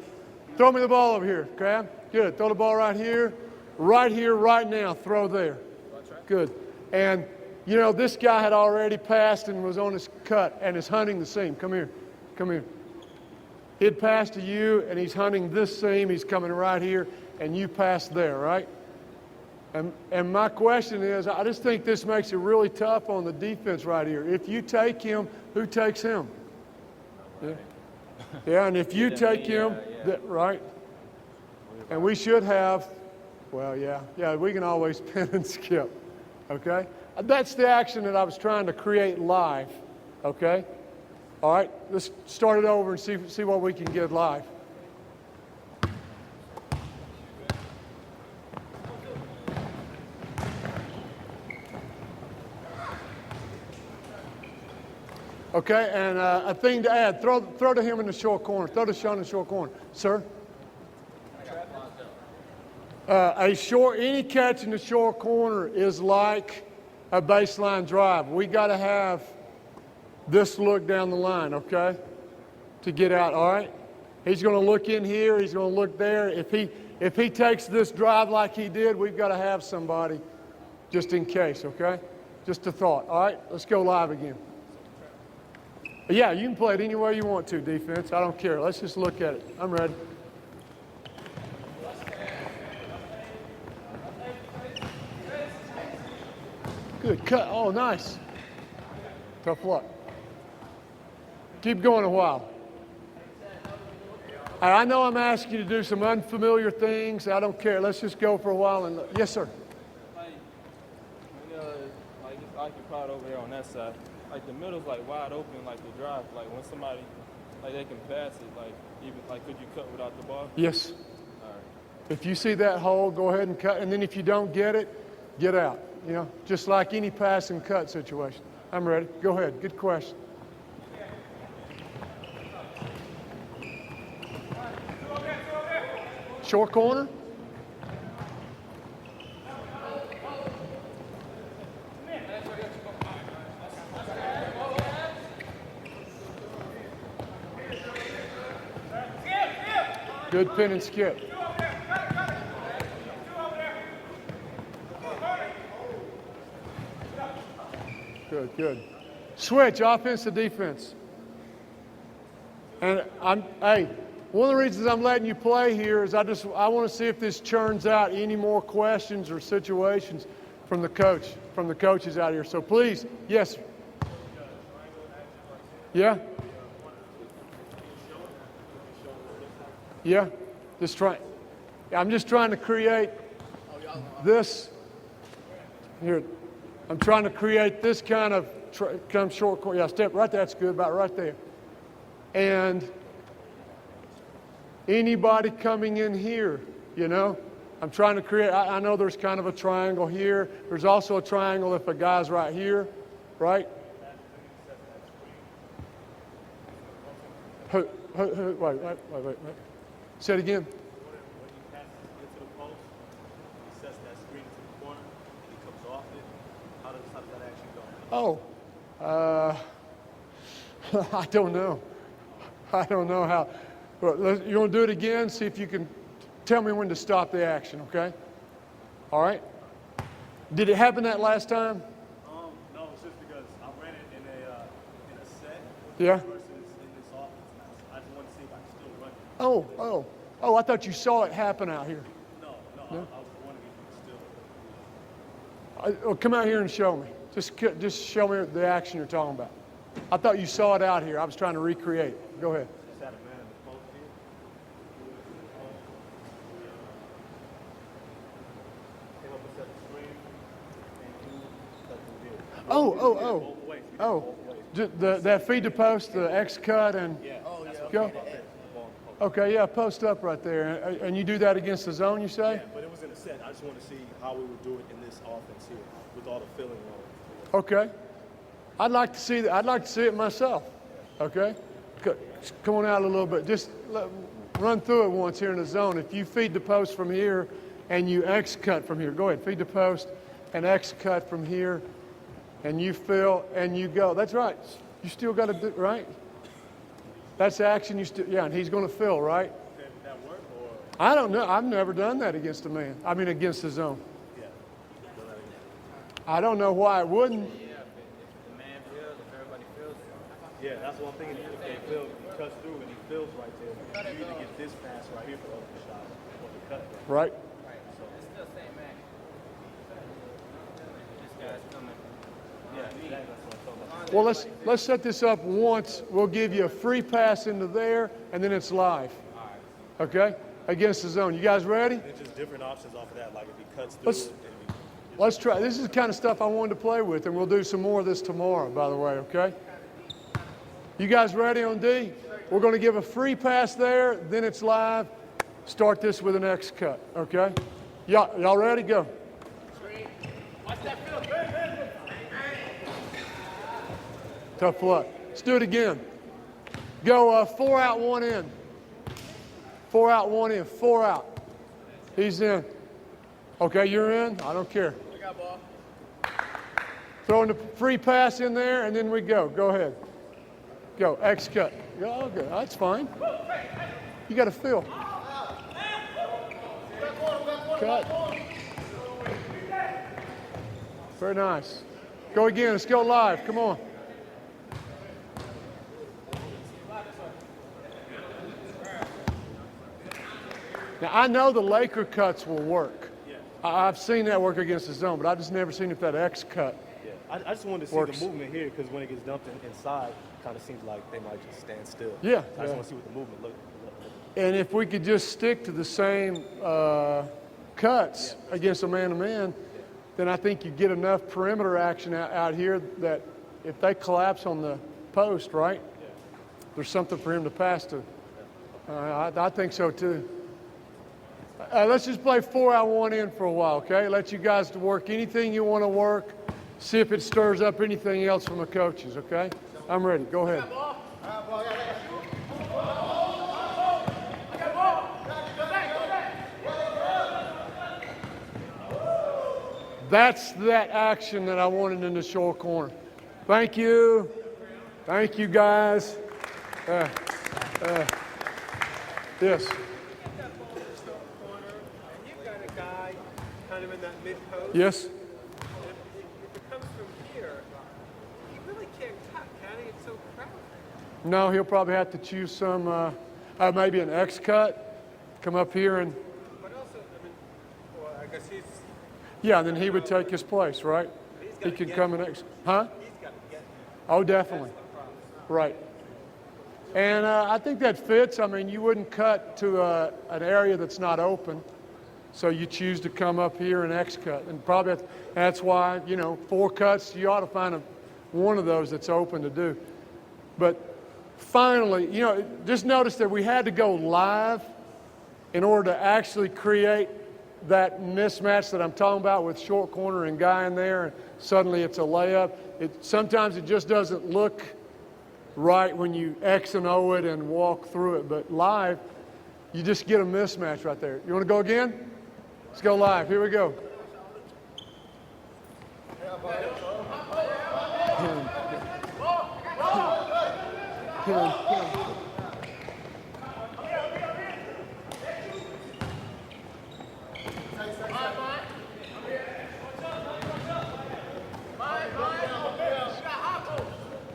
Throw me the ball over here, Crab. Good. Throw the ball right here, right now. Throw there. Good. And, you know, this guy had already passed and was on his cut and is hunting the seam. Come here. Come here. He'd passed to you, and he's hunting this seam. He's coming right here, and you passed there, right? And my question is, I just think this makes it really tough on the defense right here. If you take him, who takes him? Yeah. Yeah, and if you take him, right? And we should have, well, yeah, we can always pin and skip, okay? That's the action that I was trying to create live, okay? All right, let's start it over and see what we can get live. Okay, and a thing to add, throw to him in the short corner. Throw to Sean in the short corner. Sir? Any catch in the short corner is like a baseline drive. We got to have this look down the line, okay? to get out, all right? He's going to look in here. He's going to look there. If he takes this drive like he did, we've got to have somebody just in case, okay? Just a thought. All right, let's go live again. Yeah, you can play it any way you want to, defense. I don't care. Let's just look at it. I'm ready. Good cut. Oh, nice. Tough luck. Keep going a while. I know I'm asking you to do some unfamiliar things. I don't care. Let's just go for a while. And yes, sir. Like it's occupied over there on that side. Like the middle's like wide open, like the drive. Like when somebody, like they can pass it. Like even like could you cut without the ball? Yes. All right. If you see that hole, go ahead and cut. And then if you don't get it, get out. You know, just like any pass and cut situation. I'm ready. Go ahead. Good question. Short corner. Good pin and skip. Good, good. Switch, offense to defense. And hey, one of the reasons I'm letting you play here is I want to see if this churns out any more questions or situations from the coaches out here. So please, yes. Yeah? Yeah, I'm just trying to create this. Here, I'm trying to create this kind of come short corner. Yeah, step right there. That's good, about right there. And anybody coming in here, you know, I'm trying to create. I know there's kind of a triangle here. There's also a triangle if a guy's right here, right? Wait. Say it again. When he passes it to the post, he sets that screen to the corner, and he comes off it. How does that actually go? I don't know. I don't know how. Well, you want to do it again? See if you can tell me when to stop the action, okay? All right? Did it happen that last time? No, it's just because I ran it in a set Yeah. versus in this offense. I just want to see if I can still run it. Oh, I thought you saw it happen out here. No? I was wondering if you could still. Come out here and show me. Just show me the action you're talking about. I thought you saw it out here. I was trying to recreate it. Go ahead. Just had a man in the post here. Came up and set the screen, and he cut through here. Both ways. We did both ways. That feed to post, the X cut, and go. Okay, yeah, post up right there. And you do that against the zone, you say? Yeah, but it was in a set. I just want to see how we would do it in this offense here with all the filling on. Okay. I'd like to see that. I'd like to see it myself. Okay. Come on out a little bit. Just run through it once here in the zone. If you feed the post from here and you X cut from here, go ahead. Feed the post and X cut from here, and you fill and you go. That's right. You still got to do right. That's action. And he's going to fill, right? Did that work or? I don't know. I've never done that against a man. I mean, against the zone. Yeah. I don't know why it wouldn't. Yeah, that's one thing. If they fill, he cuts through and he fills right there. You either get this pass right here for the open shot or the cut. Right. So, It's still same man. This guy's coming. yeah, exactly. That's what I'm talking about. Well, let's set this up once. We'll give you a free pass into there, and then it's live. Okay? Against the zone. You guys ready? It's just different options off of that. Like if he cuts through, Let's try. This is the kind of stuff I wanted to play with, and we'll do some more of this tomorrow, by the way, okay? You guys ready on D? We're going to give a free pass there, then it's live. Start this with an X cut, okay? Y'all ready? Go. Tough luck. Let's do it again. Go 4 out, 1 in. 4 out, 1 in. 4 out. He's in. Okay, you're in? I don't care. I got ball. Throwing the free pass in there, and then we go. Go ahead. Go. X cut. Yeah, okay, that's fine. You got to feel. Cut. Very nice. Go again. Let's go live. Come on. Now, I know the Laker cuts will work. I've seen that work against the zone, but I've just never seen if that X cut Yeah, I just wanted to see works. the movement here because when it gets dumped inside, it kind of seems like they might just stand still. Yeah, I just want to see what the movement look. And if we could just stick to the same cuts against a man-to-man, then I think you get enough perimeter action out here that if they collapse on the post, right, there's something for him to pass to. I think so too. Let's just play 4 out 1 in for a while, okay? Let you guys work anything you want to work. See if it stirs up anything else from the coaches, okay? I'm ready. Go ahead. That's that action that I wanted in the short corner. Thank you. Thank you, guys. Yes. You've got a guy kind of in that mid-post. Yes. If it comes from here, he really can't cut, can he? It's so crowded. No, he'll probably have to choose some, maybe an X cut, come up here and, But also, I mean, well, I guess he's yeah, then he would take his place, right? He could come in X, huh? got to get Oh, definitely. Right. And I think that fits. I mean, you wouldn't cut to an area that's not open. So you choose to come up here and X cut. And probably that's why, 4 cuts, you ought to find one of those that's open to do. But finally, just notice that we had to go live in order to actually create that mismatch that I'm talking about with short corner and guy in there, and suddenly it's a layup. Sometimes it just doesn't look right when you X and O it and walk through it, but live, you just get a mismatch right there. You want to go again? Let's go live. Here we go.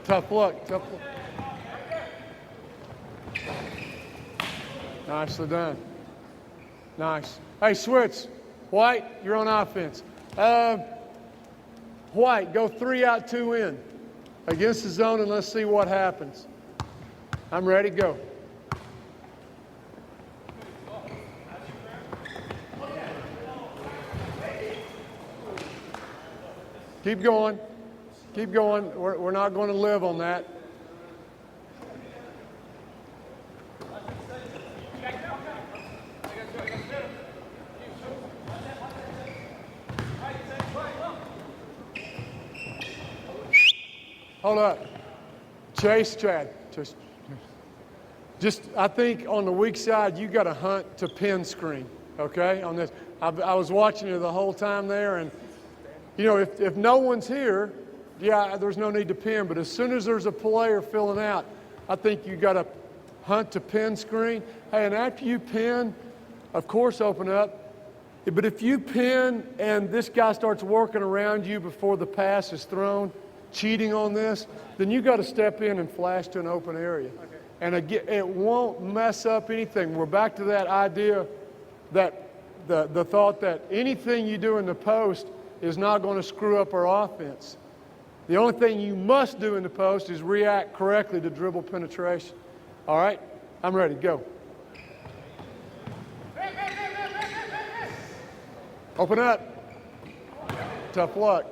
Tough luck, tough luck. Nicely done. Nice. Hey, switch. White, you're on offense. White, go 3 out, 2 in. Against the zone, and let's see what happens. I'm ready, go. Keep going. Keep going. We're not going to live on that. Hold up. Chase, Chad. Just, I think on the weak side, you got to hunt to pin screen, okay, on this. I was watching you the whole time there, and, if no one's here, yeah, there's no need to pin, but as soon as there's a player filling out, I think you got to hunt to pin screen. Hey, and after you pin, of course, open up. But if you pin and this guy starts working around you before the pass is thrown, cheating on this, then you got to step in and flash to an open area. Okay. And again, it won't mess up anything. We're back to that idea that the thought that anything you do in the post is not going to screw up our offense. The only thing you must do in the post is react correctly to dribble penetration. All right? I'm ready. Go. Open up. Tough luck.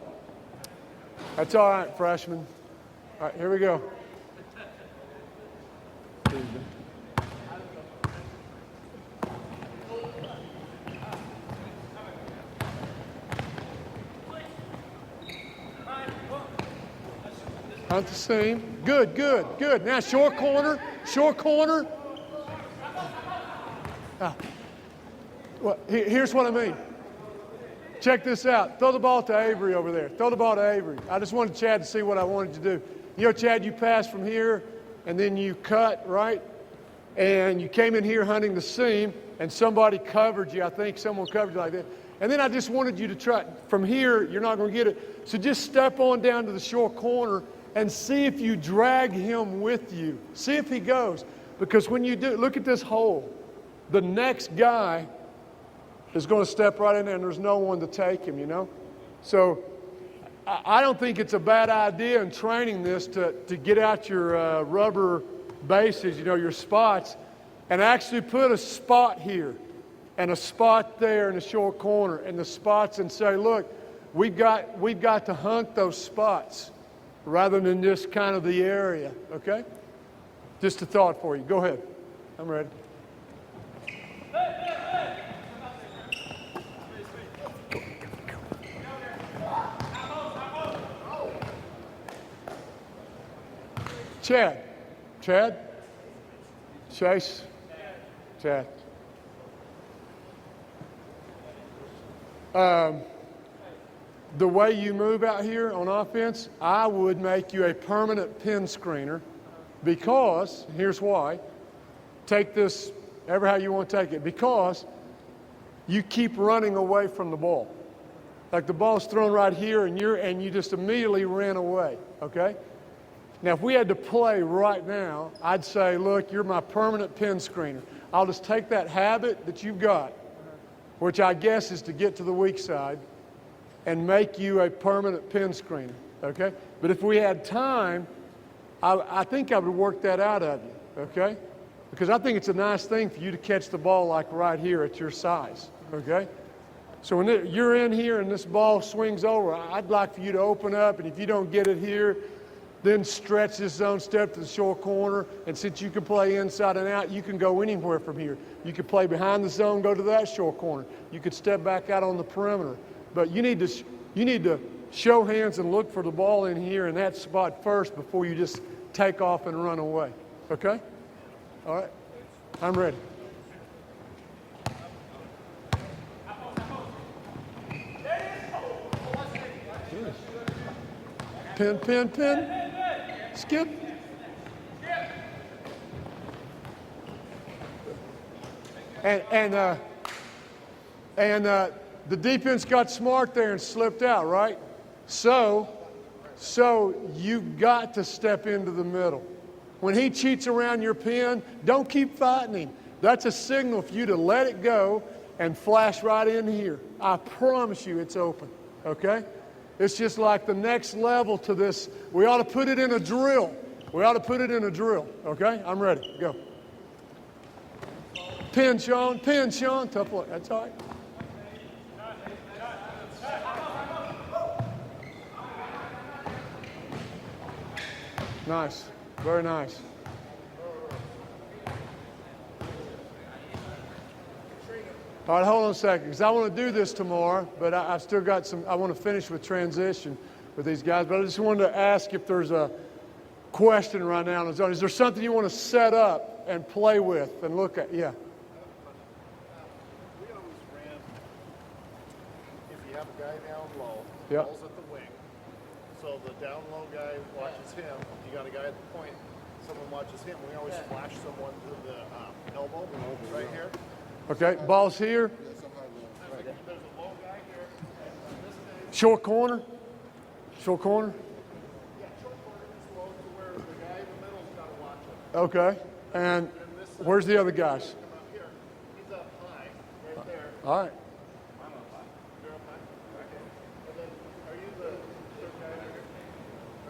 That's all right, freshman. All right, here we go. Hunt the seam. Good, good, good. Now short corner, short corner. Well, here's what I mean. Check this out. Throw the ball to Avery over there. Throw the ball to Avery. I just wanted Chad to see what I wanted to do. Chad, you pass from here and then you cut, right? And you came in here hunting the seam, and somebody covered you. I think someone covered you like that. And then I just wanted you to try, from here, you're not going to get it. So just step on down to the short corner and see if you drag him with you. See if he goes. Because when you do, look at this hole. The next guy is going to step right in there, and there's no one to take him, you know? So I don't think it's a bad idea in training this to get out your rubber bases, you know, your spots, and actually put a spot here and a spot there in the short corner and the spots, and say, look, we've got to hunt those spots rather than just kind of the area, okay? Just a thought for you. Go ahead. I'm ready. Chad. Chase. Chad. The way you move out here on offense, I would make you a permanent pin screener, because, here's why, take this ever how you want to take it, because you keep running away from the ball. Like the ball's thrown right here, and you just immediately ran away, okay? Now, if we had to play right now, I'd say, look, you're my permanent pin screener. I'll just take that habit that you've got, which I guess is to get to the weak side, and make you a permanent pin screener, okay? But if we had time, I think I would work that out of you, okay? Because I think it's a nice thing for you to catch the ball like right here at your size, okay? So when you're in here and this ball swings over, I'd like for you to open up, and if you don't get it here, then stretch this zone, step to the short corner, and since you can play inside and out, you can go anywhere from here. You could play behind the zone, go to that short corner. You could step back out on the perimeter. But you need to show hands and look for the ball in here in that spot first before you just take off and run away. Okay? All right. I'm ready. Pin. Skip. And the defense got smart there and slipped out, right? So you've got to step into the middle. When he cheats around your pin, don't keep fighting him. That's a signal for you to let it go and flash right in here. I promise you it's open, okay? It's just like the next level to this. We ought to put it in a drill. Okay? I'm ready. Go. Pin, Sean. Tough luck. That's all right. Nice. Very nice. All right, hold on a second, because I want to do this tomorrow, but I've still got I want to finish with transition with these guys, but I just wanted to ask if there's a question right now in the zone. Is there something you want to set up and play with and look at? Yeah. We always ran, if you have a guy down low, Yep. ball's at the wing, so the down low guy watches him, you got a guy at the point, someone watches him. We always flash someone to the elbow right here. Okay, ball's here. There's a low guy here. Short corner. Yeah, short corner is low to where the guy in the middle's got to watch him. Okay, and where's the other guys? Come up here. He's up high, right there. All right. I'm up high. You're up high? Okay. And then, are you the third guy right here?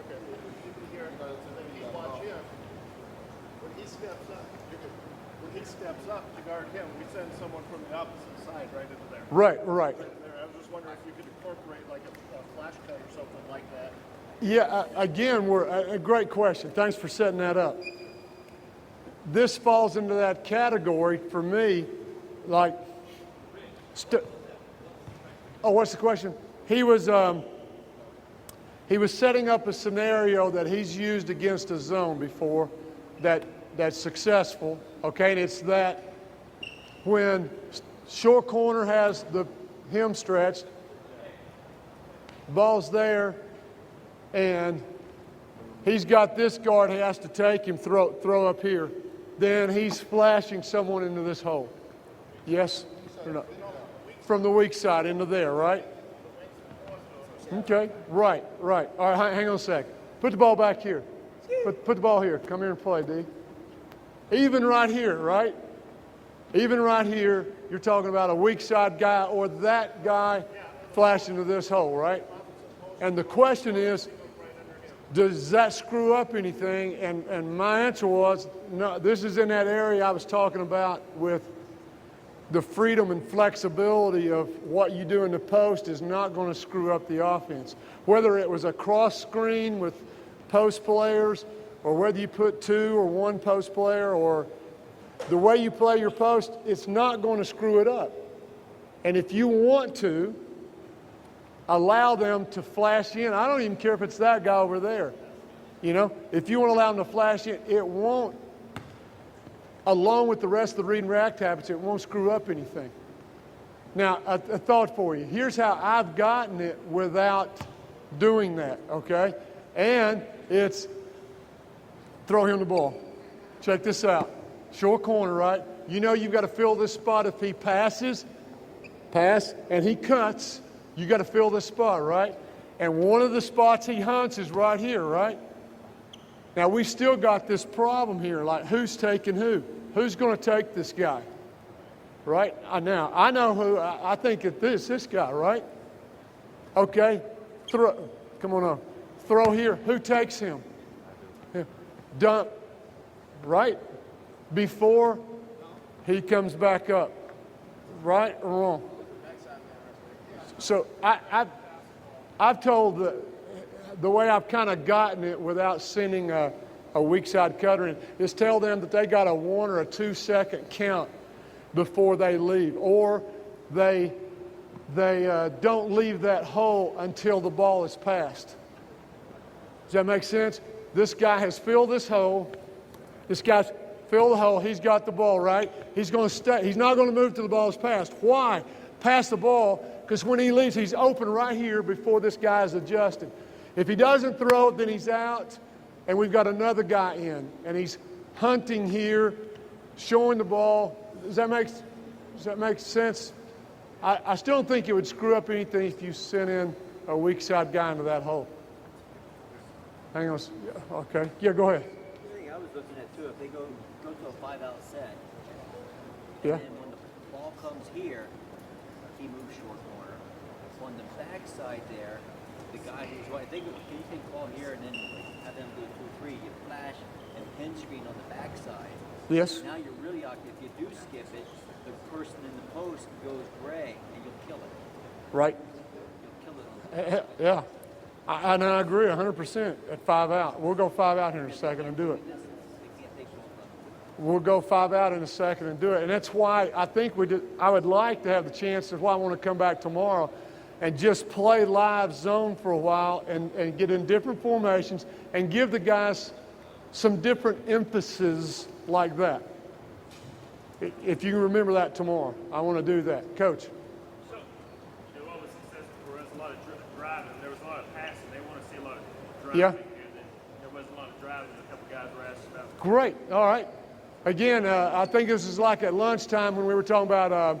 Okay. You be here, and then you watch him. When he steps up, you're good. When he steps up to guard him, we send someone from the opposite side right into there. Right. Right there. I was just wondering if you could incorporate like a flash cut or something like that. Yeah, again, a great question. Thanks for setting that up. This falls into that category for me, like, what's the question? He was setting up a scenario that he's used against a zone before that's successful, okay? And it's that when short corner has him stretched, ball's there, and He's got this guard he has to take him, throw up here. Then he's flashing someone into this hole. Yes or no? From the weak side into there, right? Okay, right. All right, hang on a sec. Put the ball back here. Put the ball here. Come here and play, D. Even right here, right? Even right here, you're talking about a weak side guy or that guy flashing to this hole, right? And the question is, does that screw up anything? And my answer was, no, this is in that area I was talking about with the freedom and flexibility of what you do in the post is not going to screw up the offense. Whether it was a cross screen with post players or whether you put 2 or 1 post player or the way you play your post, it's not going to screw it up. And if you want to, allow them to flash in. I don't even care if it's that guy over there. You know, if you want to allow them to flash in, it won't, along with the rest of the read and react habits, it won't screw up anything. Now, a thought for you. Here's how I've gotten it without doing that, okay? And it's throw him the ball. Check this out. Short corner, right? You know you've got to fill this spot if he passes, and he cuts. You got to fill this spot, right? And one of the spots he hunts is right here, right? Now, we still got this problem here, like who's taking who? Who's going to take this guy, right? Now, I know who. I think it's this guy, right? Okay, come on. Throw here. Who takes him? Dump, right? Before he comes back up, right or wrong? So I've told the way I've kind of gotten it without sending a weak side cutter in is tell them that they got a 1 or a 2 second count before they leave, or they don't leave that hole until the ball is passed. Does that make sense? This guy has filled this hole. This guy's filled the hole. He's got the ball, right? He's going to stay. He's not going to move till the ball is passed. Why? Pass the ball. Because when he leaves, he's open right here before this guy is adjusted. If he doesn't throw it, then he's out, and we've got another guy in, and he's hunting here, showing the ball. Does that make sense? I still don't think it would screw up anything if you sent in a weak side guy into that hole. Hang on. Okay. Yeah, go ahead. The thing I was looking at too, if they go to a 5-out set, Yeah. and then when the ball comes here, he moves short corner. On the backside there, the guy who's right, can you take the ball here and then have them do 2-3? You flash and pin screen on the backside. Yes. Now you're really out. If you do skip it, the person in the post goes gray and you'll kill it. Right. You'll kill it. Yeah. I agree 100% at 5 out. We'll go 5 out here in a second and do it. We'll go 5 out in a second and do it. And that's why I think I would like to have the chance. That's why I want to come back tomorrow and just play live zone for a while and get in different formations and give the guys some different emphasis like that. If you remember that tomorrow, I want to do that. Coach. So, what was successful for us? A lot of driving. There was a lot of passing. They want to see a lot of driving. Yeah. There wasn't a lot of driving. A couple guys were asked about. Great. All right. Again, I think this is like at lunchtime when we were talking about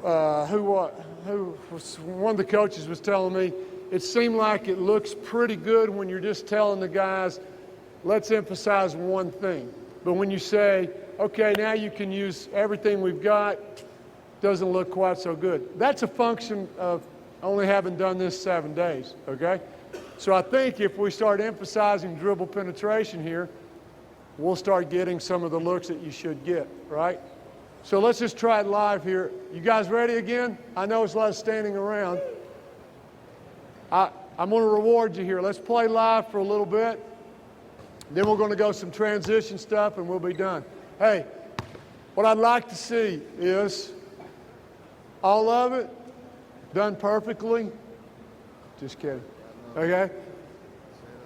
who was one of the coaches was telling me it seemed like it looks pretty good when you're just telling the guys, let's emphasize one thing. But when you say, okay, now you can use everything we've got, doesn't look quite so good. That's a function of only having done this 7 days, okay? So I think if we start emphasizing dribble penetration here, we'll start getting some of the looks that you should get, right? So let's just try it live here. You guys ready again? I know it's a lot of standing around. I'm going to reward you here. Let's play live for a little bit. Then we're going to go some transition stuff and we'll be done. Hey, what I'd like to see is all of it done perfectly. Just kidding. Okay?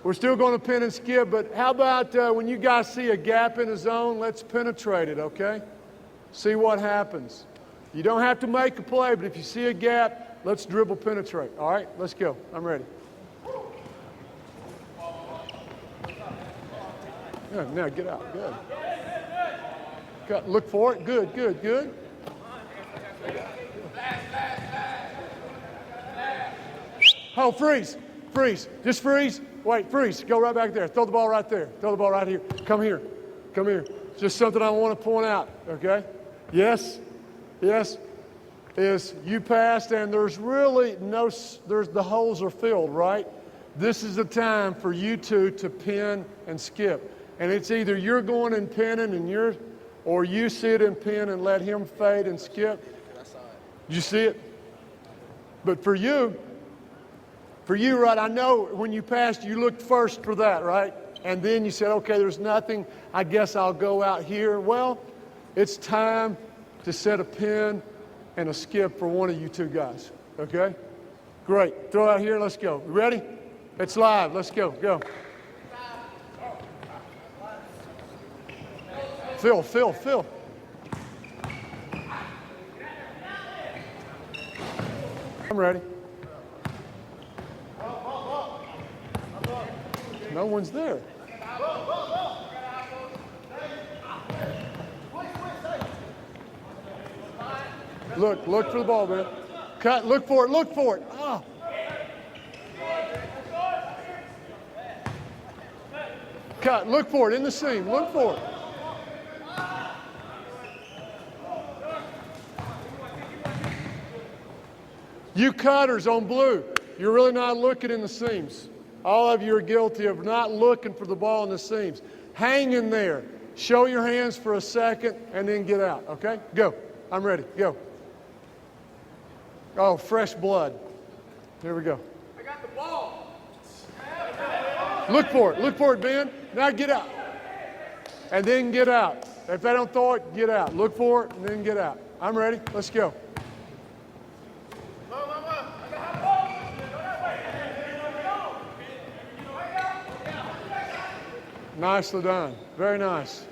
We're still going to pin and skip, but how about when you guys see a gap in the zone, let's penetrate it, okay? See what happens. You don't have to make a play, but if you see a gap, let's dribble penetrate. All right? Let's go. I'm ready. Ball Yeah, now get out. Good. Look for it. Good, good, good. Oh, freeze. Freeze. Just freeze. Wait, freeze. Go right back there. Throw the ball right there. Throw the ball right here. Come here. Come here. Just something I want to point out, okay? Yes. Yes. Is you passed and there's really no, the holes are filled, right? This is the time for you two to pin and skip. And it's either you're going and pinning and or you sit and pin and let him fade and skip. You see it? But for you, right, I know when you passed, you looked first for that, right? And then you said, okay, there's nothing. I guess I'll go out here. Well, it's time to set a pin and a skip for one of you two guys, okay? Great. Throw out here. Let's go. You ready? It's live. Let's go. Go. Phil. I'm ready. No one's there. Look for the ball, man. Cut, look for it. Ah. Cut, look for it in the seam, look for it. You cutters on blue, you're really not looking in the seams. All of you are guilty of not looking for the ball in the seams. Hang in there. Show your hands for a second and then get out, okay? Go. I'm ready. Go. Oh, fresh blood. Here we go. I got the ball. Look for it, Ben. Now get out. And then get out. If they don't throw it, get out. Look for it and then get out. I'm ready. Let's go. Nicely done. Very nice.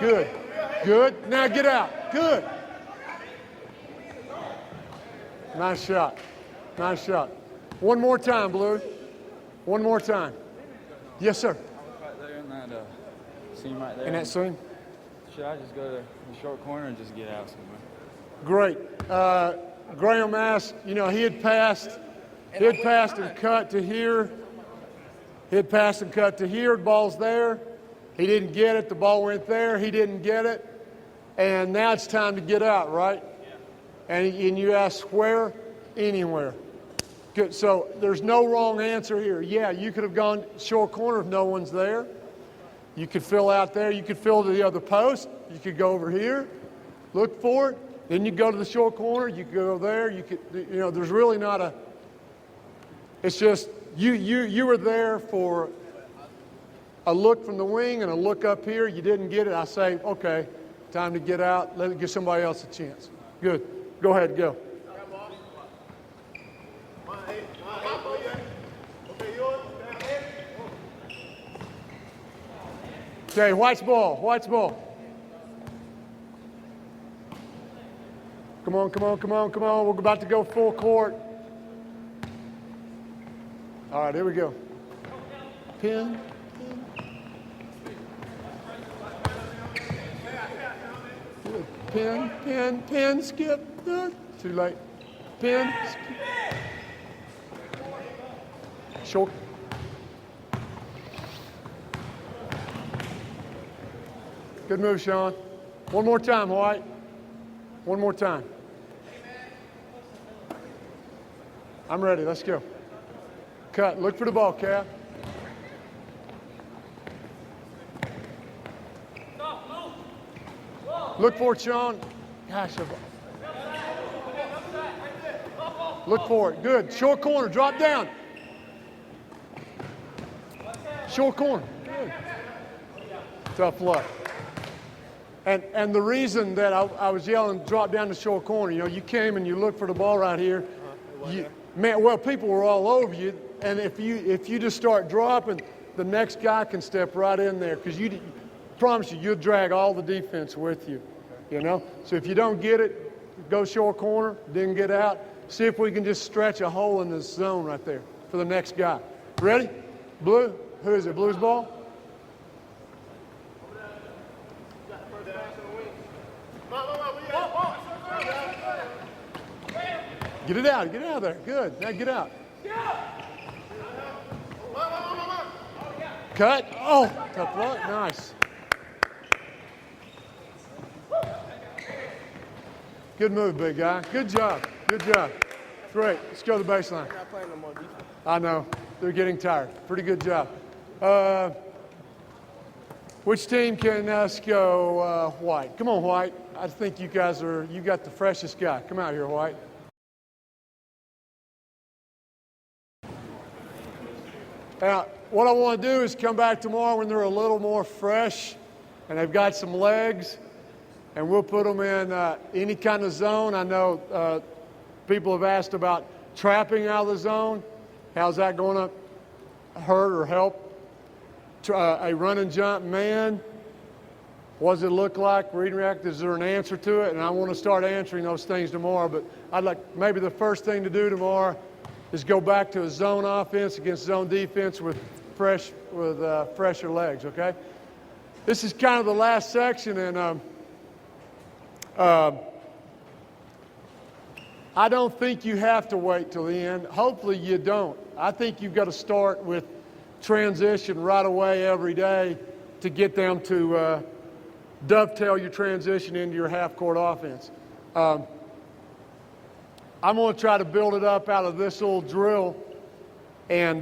Good. Good. Now get out. Good. Nice shot. Nice shot. One more time, Blue. One more time. Yes, sir. Right there in that seam right there. In that seam? Should I just go to the short corner and just get out somewhere? Great. Graham Mass, he had passed and cut to here. He had passed and cut to here. The ball's there. He didn't get it. The ball went there. He didn't get it. And now it's time to get out, right? And you ask where? Anywhere. Good. So there's no wrong answer here. Yeah, you could have gone short corner if no one's there. You could fill out there. You could fill to the other post. You could go over here, look for it. Then you go to the short corner. You could go there. You could, there's really not a. It's just you were there for a look from the wing and a look up here. You didn't get it. I say, okay, time to get out. Let it give somebody else a chance. Good. Go ahead. Go. Okay, White's ball. White's ball. Come on. We're about to go full court. All right, here we go. Pin. Good. Pin, skip. Good. Too late. Pin, skip. Short. Good move, Sean. One more time, White. One more time. I'm ready. Let's go. Cut. Look for the ball, Cap. Look for it, Sean. Gosh. Look for it. Good. Short corner. Drop down. Short corner. Good. Tough luck. And the reason that I was yelling, drop down the short corner, you came and you looked for the ball right here. People were all over you. And if you just start dropping, the next guy can step right in there because promise you'll drag all the defense with you. So if you don't get it, go short corner, didn't get out. See if we can just stretch a hole in this zone right there for the next guy. Ready? Blue? Who is it? Blue's ball? Get it out. Get out of there. Good. Now get out. Cut. Oh, tough luck. Nice. Good move, big guy. Good job. Good job. Great. Let's go to the baseline. I know. They're getting tired. Pretty good job. Which team can us go White? Come on, White. I think you got the freshest guy. Come out here, White. Now, what I want to do is come back tomorrow when they're a little more fresh and they've got some legs, and we'll put them in any kind of zone. I know people have asked about trapping out of the zone. How's that going to hurt or help a run and jump man? What does it look like? Read and react. Is there an answer to it? And I want to start answering those things tomorrow. But I'd like maybe the first thing to do tomorrow is go back to a zone offense against zone defense with fresher legs. Okay. This is kind of the last section, and I don't think you have to wait till the end. Hopefully you don't. I think you've got to start with transition right away every day to get them to dovetail your transition into your half-court offense. I'm going to try to build it up out of this little drill and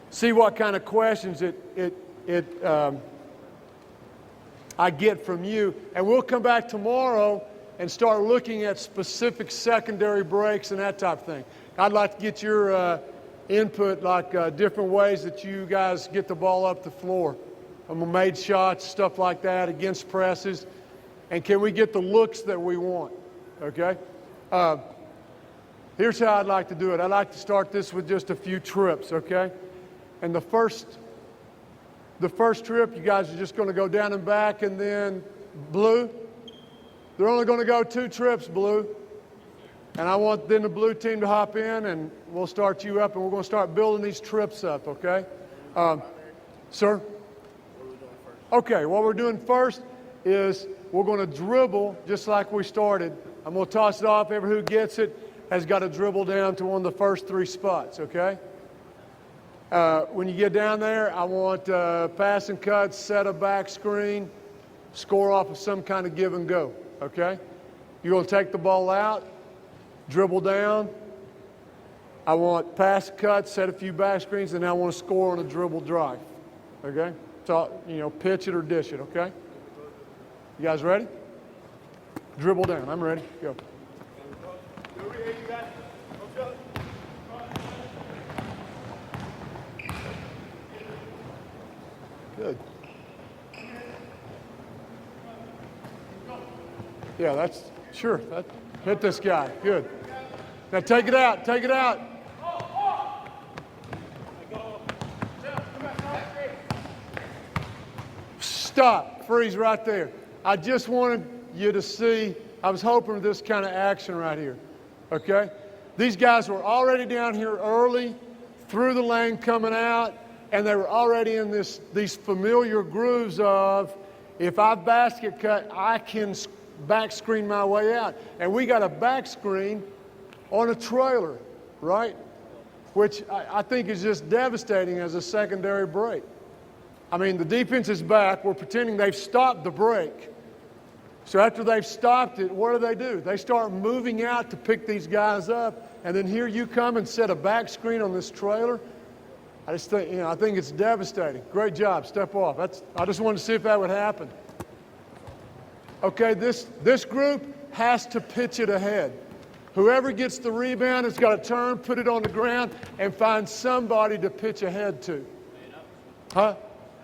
see what kind of questions I get from you. And we'll come back tomorrow and start looking at specific secondary breaks and that type of thing. I'd like to get your input, like different ways that you guys get the ball up the floor. Made shots, stuff like that, against presses. And can we get the looks that we want, okay? Here's how I'd like to do it. I'd like to start this with just a few trips, okay? And the first trip, you guys are just going to go down and back, and then blue. They're only going to go 2 trips, blue. And I want then the blue team to hop in, and we'll start you up, and we're going to start building these trips up, okay? Sir? Okay, what we're doing first is we're going to dribble just like we started. I'm going to toss it off. Everyone who gets it has got to dribble down to one of the first 3 spots, okay? When you get down there, I want pass and cut, set a back screen, score off of some kind of give and go, okay? You're going to take the ball out, dribble down. I want pass, cut, set a few back screens, and I want to score on a dribble drive, okay? So, pitch it or dish it, okay? You guys ready? Dribble down. I'm ready. Go. Good. Yeah, that's sure. Hit this guy. Good. Now take it out. Take it out. Stop. Freeze right there. I just wanted you to see, I was hoping for this kind of action right here. Okay? These guys were already down here early, through the lane coming out, and they were already in these familiar grooves of, if I basket cut, I can back screen my way out. And we got a back screen on a trailer, right? Which I think is just devastating as a secondary break. I mean, the defense is back. We're pretending they've stopped the break. So after they've stopped it, what do? They start moving out to pick these guys up, and then here you come and set a back screen on this trailer. I just think, I think it's devastating. Great job. Step off. I just wanted to see if that would happen. Okay, this group has to pitch it ahead. Whoever gets the rebound has got to turn, put it on the ground, and find somebody to pitch ahead to. Huh?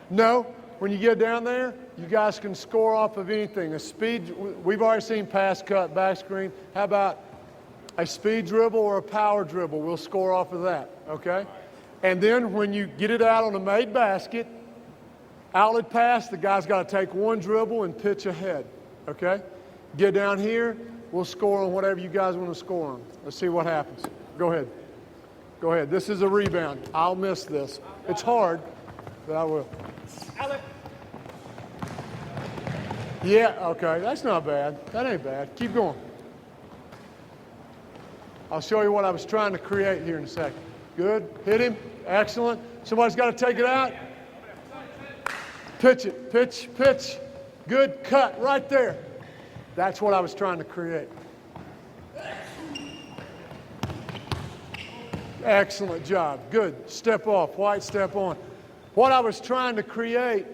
No. When you get down there, you guys can score off of anything. A speed, we've already seen pass, cut, back screen. How about a speed dribble or a power dribble? We'll score off of that, okay? And then when you get it out on a made basket, outlet pass, the guy's got to take one dribble and pitch ahead, okay? Get down here. We'll score on whatever you guys want to score on. Let's see what happens. Go ahead. Go ahead. This is a rebound. I'll miss this. It's hard, but I will. Yeah, okay. That's not bad. That ain't bad. Keep going. I'll show you what I was trying to create here in a second. Good. Hit him. Excellent. Somebody's got to take it out. Pitch it. Pitch, pitch. Good. Cut right there. That's what I was trying to create. Excellent job. Good. Step off. White, step on. What I was trying to create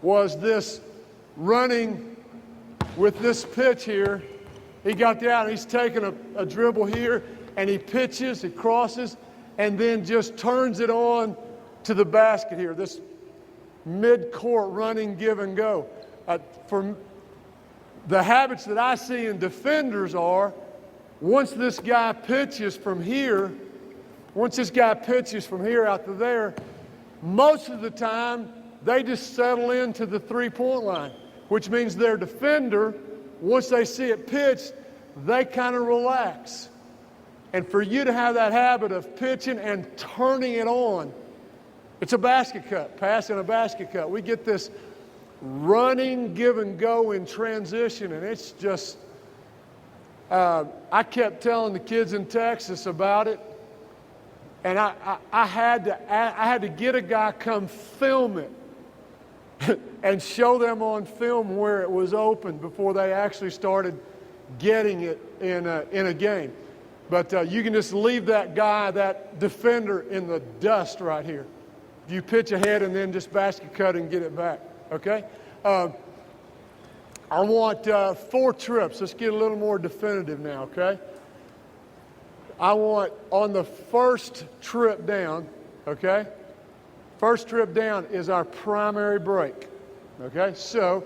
was this running with this pitch here. He got the out. He's taking a dribble here, and he pitches, he crosses, and then just turns it on to the basket here. This mid-court running give and go. For the habits that I see in defenders are, once this guy pitches from here, out to there, most of the time they just settle into the three-point line, which means their defender, once they see it pitched, they kind of relax. And for you to have that habit of pitching and turning it on, it's a basket cut, passing a basket cut. We get this running give and go in transition, and it's just, I kept telling the kids in Texas about it, and I had to get a guy come film it and show them on film where it was open before they actually started getting it in a game. But you can just leave that guy, that defender, in the dust right here. You pitch ahead and then just basket cut and get it back, okay? I want 4 trips. Let's get a little more definitive now, okay? I want on the first trip down, okay? First trip down is our primary break, okay? So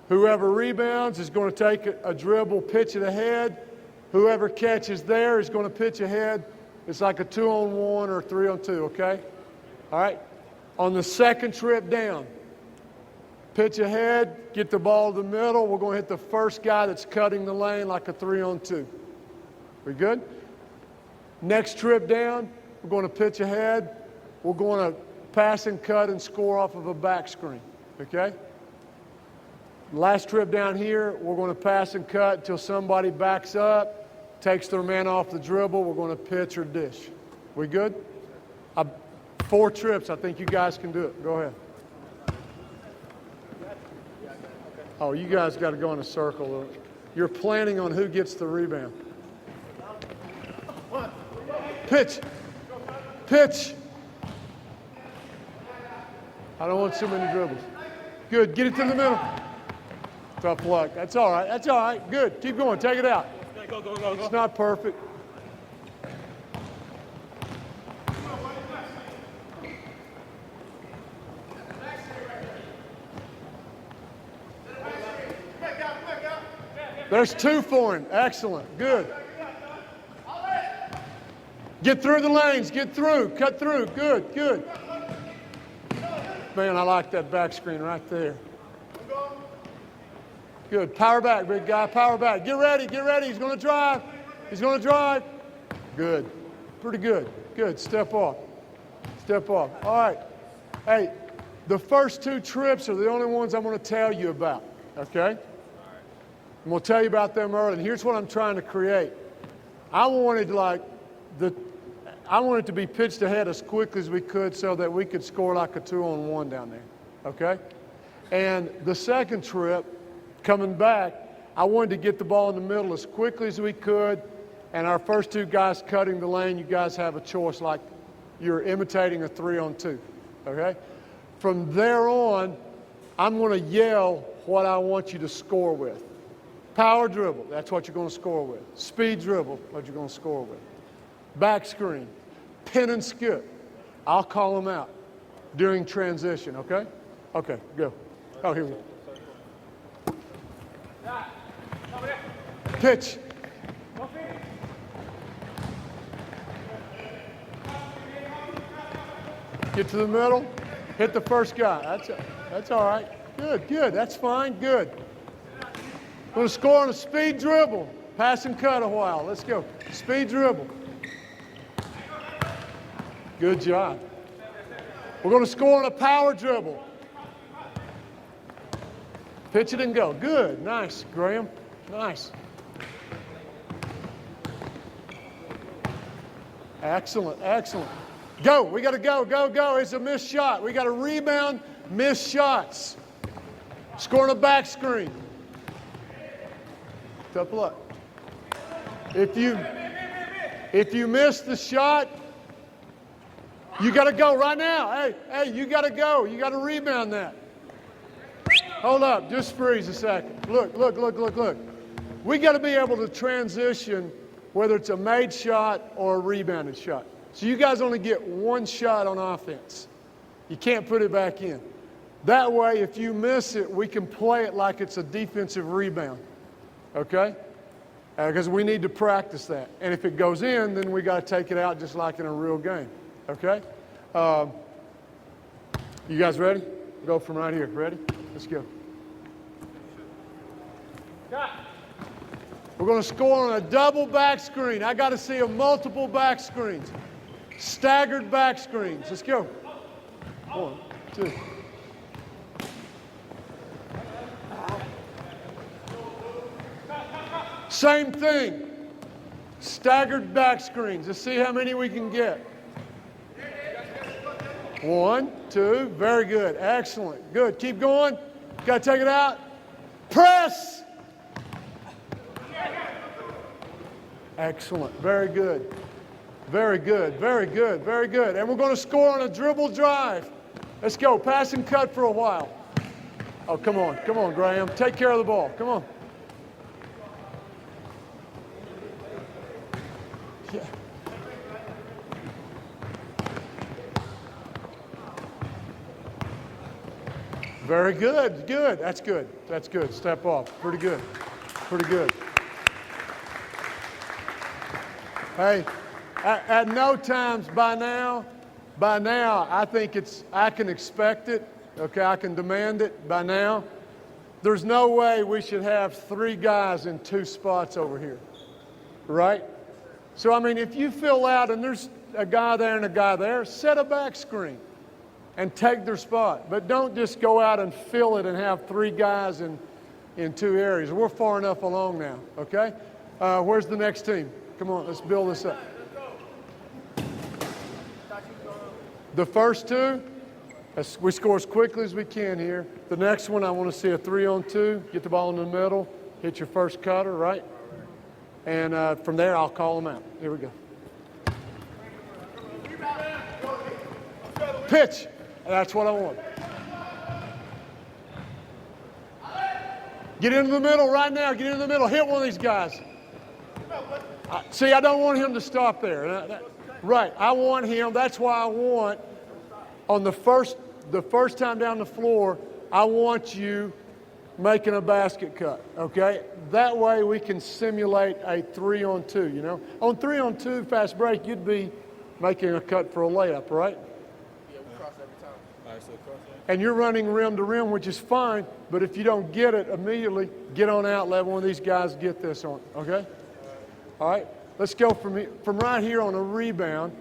whoever rebounds is going to take a dribble, pitch it ahead. Whoever catches there is going to pitch ahead. It's like a 2-on-1 or 3-on-2, okay? All right? On the second trip down, pitch ahead, get the ball to the middle. We're going to hit the first guy that's cutting the lane like a 3-on-2. We good? Next trip down, we're going to pitch ahead. We're going to pass and cut and score off of a back screen, okay? Last trip down here, we're going to pass and cut until somebody backs up, takes their man off the dribble. We're going to pitch or dish. We good? 4 trips. I think you guys can do it. Go ahead. Oh, you guys got to go in a circle. You're planning on who gets the rebound. Pitch. Pitch. I don't want too many dribbles. Good. Get it to the middle. Tough luck. That's all right. That's all right. Good. Keep going. Take it out. Go. It's not perfect. There's 2 for him. Excellent. Good. Get through the lanes. Get through. Cut through. Good. Good. Man, I like that back screen right there. Good. Power back, big guy. Power back. Get ready. Get ready. He's going to drive. He's going to drive. Good. Pretty good. Good. Step off. Step off. All right. Hey, the first 2 trips are the only ones I'm going to tell you about. Okay? I'm going to tell you about them early. And here's what I'm trying to create. I wanted it to be pitched ahead as quickly as we could so that we could score like a 2-on-1 down there. Okay? And the second trip, coming back, I wanted to get the ball in the middle as quickly as we could. And our first 2 guys cutting the lane, you guys have a choice like you're imitating a 3-on-2. Okay? From there on, I'm going to yell what I want you to score with. Power dribble, that's what you're going to score with. Speed dribble, what you're going to score with. Back screen, pin and skip. I'll call them out during transition, okay? Okay, go. Oh, here we go. Pitch. Get to the middle, hit the first guy. That's all right. Good, good. That's fine. Good. We're going to score on a speed dribble. Pass and cut a while. Let's go. Speed dribble. Good job. We're going to score on a power dribble. Pitch it and go. Good. Nice, Graham. Nice. Excellent, excellent. Go. We got to go, go, go. It's a missed shot. We got to rebound missed shots. Score on a back screen. Tough luck. If you miss the shot, you got to go right now. Hey, you got to go. You got to rebound that. Hold up. Just freeze a second. Look. We got to be able to transition whether it's a made shot or a rebounded shot. So you guys only get one shot on offense. You can't put it back in. That way, if you miss it, we can play it like it's a defensive rebound. Okay? Because we need to practice that. And if it goes in, then we got to take it out just like in a real game. Okay? You guys ready? Go from right here. Ready? Let's go. We're going to score on a double back screen. I got to see a multiple back screens. Staggered back screens. Let's go. 1, 2. Same thing. Staggered back screens. Let's see how many we can get. 1, 2. Very good. Excellent. Good. Keep going. Got to take it out. Press. Excellent. Very good. Very good. Very good. Very good. And we're going to score on a dribble drive. Let's go. Pass and cut for a while. Oh, come on. Come on, Graham. Take care of the ball. Come on. Yeah. Very good. Good. That's good. That's good. Step off. Pretty good. Pretty good. Hey, at no times by now, I think I can expect it. Okay, I can demand it by now. There's no way we should have 3 guys in 2 spots over here, right? So, I mean, if you fill out and there's a guy there and a guy there, set a back screen and take their spot. But don't just go out and fill it and have 3 guys in 2 areas. We're far enough along now, okay? Where's the next team? Come on, let's build this up. The first 2, we score as quickly as we can here. The next one, I want to see a 3-on-2. Get the ball in the middle, hit your first cutter, right? And from there, I'll call them out. Here we go. Pitch. That's what I want. Get into the middle right now. Get into the middle. Hit one of these guys. See, I don't want him to stop there. Right. I want him. That's why I want on the first time down the floor, I want you making a basket cut, okay? That way we can simulate a 3-on-2, you know? On 3-on-2 fast break, you'd be making a cut for a layup, right? Yeah, we cross every time. All right, so cross that. And you're running rim to rim, which is fine, but if you don't get it immediately, get on out, let one of these guys get this on, okay? All right, let's go from right here on a rebound.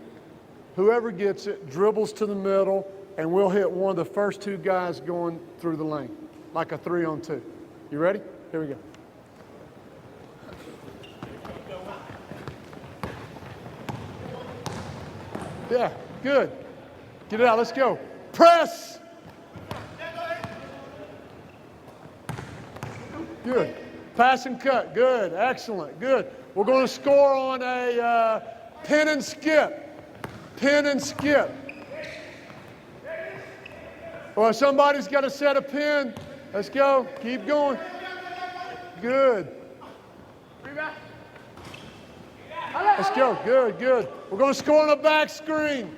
Whoever gets it dribbles to the middle, and we'll hit one of the first 2 guys going through the lane, like a 3-on-2. You ready? Here we go. Yeah, good. Get it out. Let's go. Press. Good. Pass and cut. Good. Excellent. Good. We're going to score on a pin and skip. Pin and skip. Well, somebody's got to set a pin. Let's go. Keep going. Good. Let's go. Good, good. We're going to score on a back screen.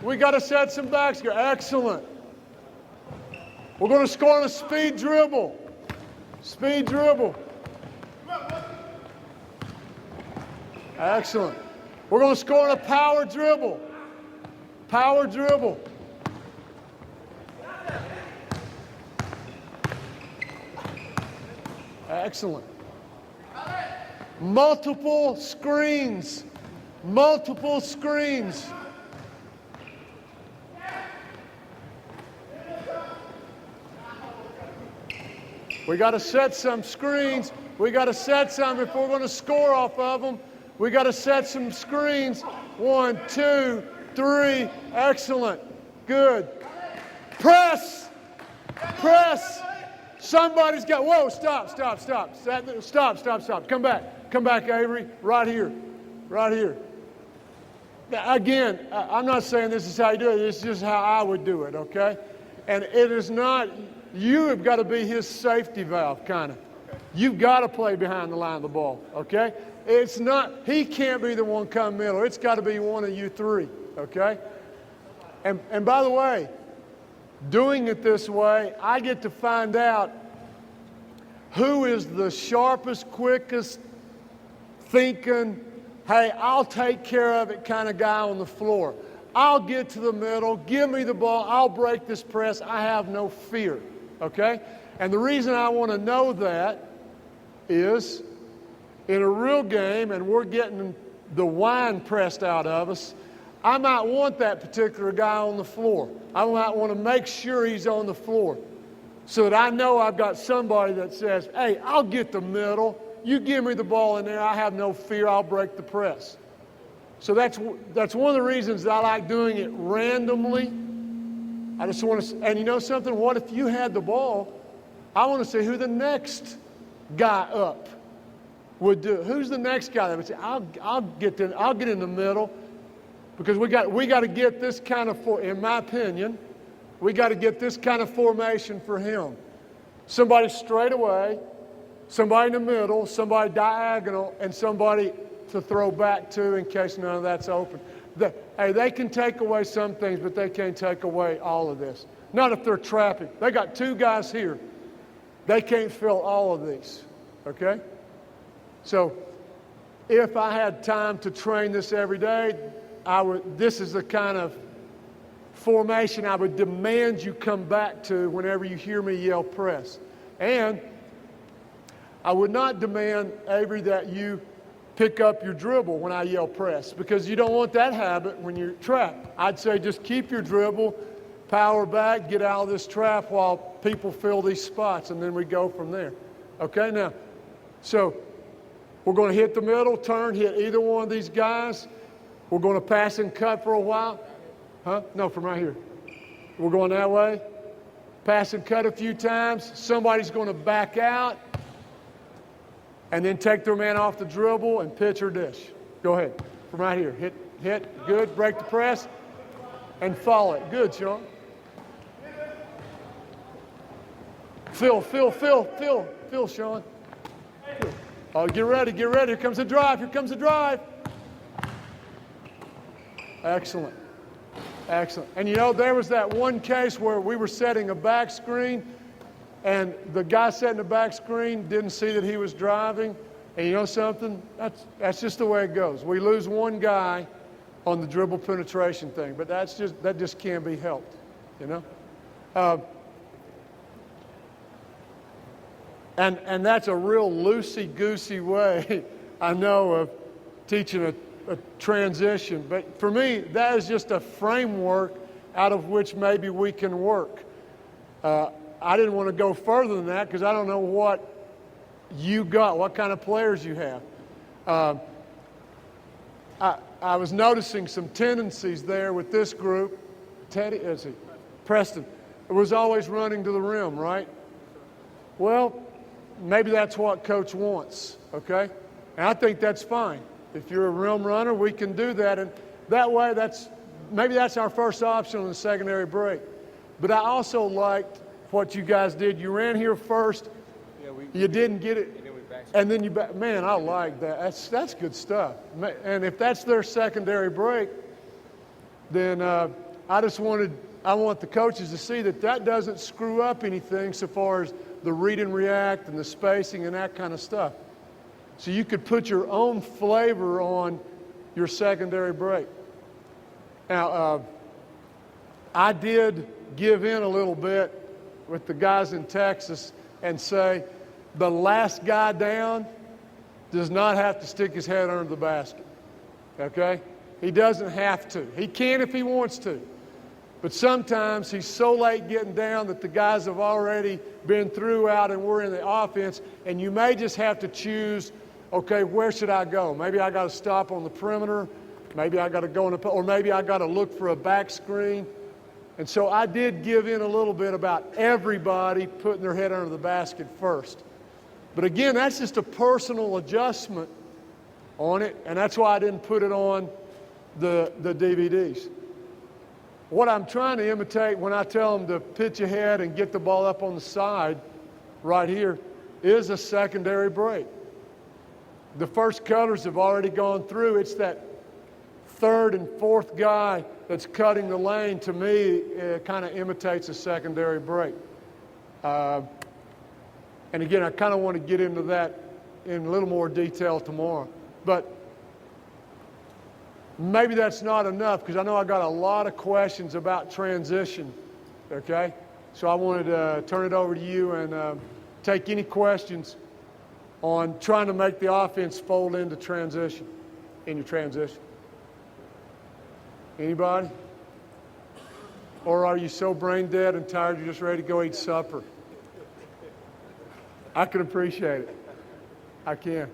We got to set some back screen. Excellent. We're going to score on a speed dribble. Speed dribble. Excellent. We're going to score on a power dribble. Power dribble. Excellent. Multiple screens. Multiple screens. We got to set some screens. We got to set some if we're going to score off of them. We got to set some screens. 1, 2, 3. Excellent. Good. Press. Press. Somebody's got, whoa, stop. Stop. Come back, Avery. Right here. Right here. Again, I'm not saying this is how you do it. This is just how I would do it, okay? And it is not, you have got to be his safety valve, kind of. You've got to play behind the line of the ball, okay? It's not, he can't be the one come middle. It's got to be one of you three, okay? And by the way, doing it this way, I get to find out who is the sharpest, quickest, thinking, hey, I'll take care of it kind of guy on the floor. I'll get to the middle, give me the ball, I'll break this press, I have no fear, okay? And the reason I want to know that is in a real game and we're getting the wine pressed out of us, I might want that particular guy on the floor. I might want to make sure he's on the floor so that I know I've got somebody that says, hey, I'll get the middle. You give me the ball in there. I have no fear. I'll break the press. So that's one of the reasons I like doing it randomly. I just want to, and you know something? What if you had the ball? I want to see who the next guy up would do. Who's the next guy that would say, I'll get in the middle. Because we got to get this kind of, in my opinion, we got to get this kind of formation for him. Somebody straight away, somebody in the middle, somebody diagonal, and somebody to throw back to in case none of that's open. They can take away some things, but they can't take away all of this. Not if they're trapping. They got two guys here. They can't fill all of these, okay? So if I had time to train this every day, this is the kind of formation I would demand you come back to whenever you hear me yell press. And I would not demand, Avery, that you pick up your dribble when I yell press because you don't want that habit when you're trapped. I'd say just keep your dribble, power back, get out of this trap while people fill these spots, and then we go from there. Okay, now, so we're going to hit the middle, turn, hit either one of these guys. We're going to pass and cut for a while. Huh? No, from right here. We're going that way. Pass and cut a few times. Somebody's going to back out and then take their man off the dribble and pitch or dish. Go ahead. From right here. Hit. Good. Break the press and follow it. Good, Sean. Phil, Sean. Good. Oh, get ready. Here comes the drive. Excellent. And you know, there was that one case where we were setting a back screen and the guy setting the back screen didn't see that he was driving. And you know something? That's just the way it goes. We lose one guy on the dribble penetration thing, but that just can't be helped, you know? And that's a real loosey-goosey way, I know, of teaching a transition. But for me, that is just a framework out of which maybe we can work. I didn't want to go further than that because I don't know what you got, what kind of players you have. I was noticing some tendencies there with this group. Preston. It was always running to the rim, right? Well, maybe that's what Coach wants, okay? And I think that's fine. If you're a rim runner, we can do that. And that way, maybe that's our first option on the secondary break. But I also liked what you guys did. You ran here first. You didn't get it. And then you back. Man, I like that. That's good stuff. And if that's their secondary break, then I want the coaches to see that doesn't screw up anything so far as the read and react and the spacing and that kind of stuff. So you could put your own flavor on your secondary break. Now, I did give in a little bit with the guys in Texas and say, the last guy down does not have to stick his head under the basket, okay? He doesn't have to. He can if he wants to. But sometimes he's so late getting down that the guys have already been through out and we're in the offense, and you may just have to choose, okay, where should I go? Maybe I got to stop on the perimeter. Maybe I got to go in the, or maybe I got to look for a back screen. And so I did give in a little bit about everybody putting their head under the basket first. But again, that's just a personal adjustment on it, and that's why I didn't put it on the DVDs. What I'm trying to imitate when I tell them to pitch ahead and get the ball up on the side right here is a secondary break. The first cutters have already gone through. It's that third and fourth guy that's cutting the lane. To me, it kind of imitates a secondary break. And again, I kind of want to get into that in a little more detail tomorrow. But maybe that's not enough, because I know I got a lot of questions about transition, okay? So I wanted to turn it over to you and take any questions on trying to make the offense fold into transition, in your transition. Anybody? Or are you so brain dead and tired you're just ready to go eat supper? I can appreciate it. I can.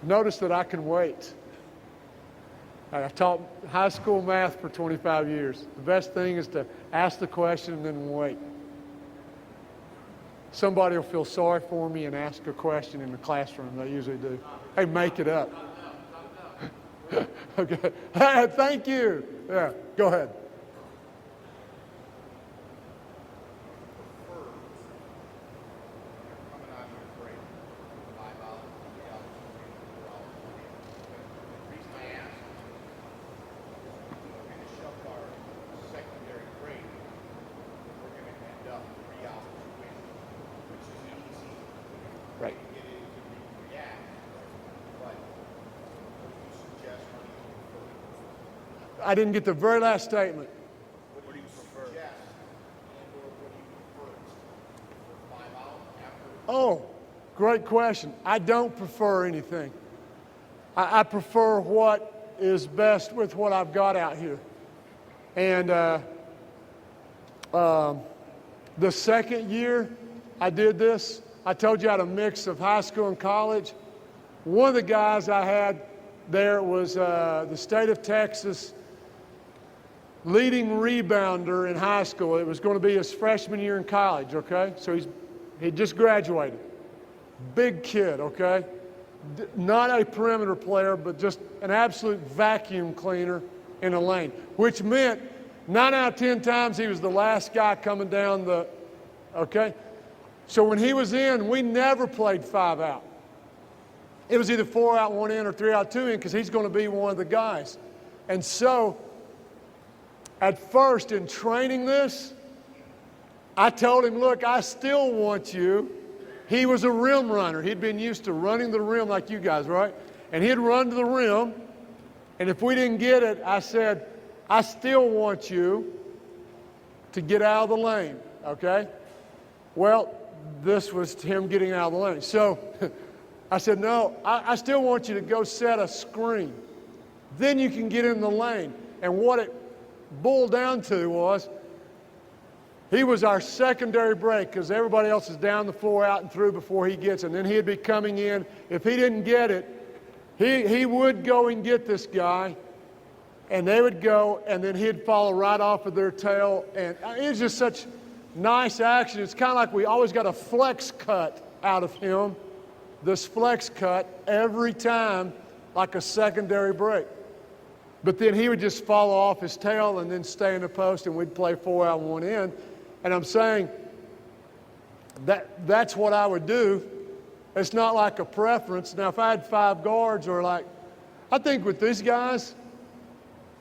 Notice that I can wait. I've taught high school math for 25 years. The best thing is to ask the question and then wait. Somebody will feel sorry for me and ask a question in the classroom. They usually do. Hey, make it up. Okay. Thank you. Yeah, go ahead. I didn't get the very last statement. What do you prefer? Suggest, and/or what do you prefer? 5 out after? Oh, great question. I don't prefer anything. I prefer what is best with what I've got out here. And the second year I did this, I told you I had a mix of high school and college. One of the guys I had there was the state of Texas leading rebounder in high school. It was going to be his freshman year in college, okay? So he just graduated. Big kid, okay? Not a perimeter player, but just an absolute vacuum cleaner in a lane, which meant 9 out of 10 times he was the last guy coming down the, okay? So when he was in, we never played 5 out. It was either 4 out, 1 in, or 3 out, 2 in, because he's going to be one of the guys. And so at first, in training this, I told him, look, I still want you. He was a rim runner. He'd been used to running the rim like you guys, right? And he'd run to the rim, and if we didn't get it, I said, I still want you to get out of the lane, okay? Well, this was him getting out of the lane. So I said, no, I still want you to go set a screen. Then you can get in the lane. And what it boiled down to was he was our secondary break, because everybody else is down the floor, out and through before he gets it. And then he'd be coming in. If he didn't get it, he would go and get this guy, and they would go, and then he'd follow right off of their tail. And it was just such nice action. It's kind of like we always got a flex cut out of him, this flex cut every time, like a secondary break. But then he would just follow off his tail and then stay in the post, and we'd play 4 out, 1 in. And I'm saying that's what I would do. It's not like a preference. Now, if I had 5 guards, or like, I think with these guys,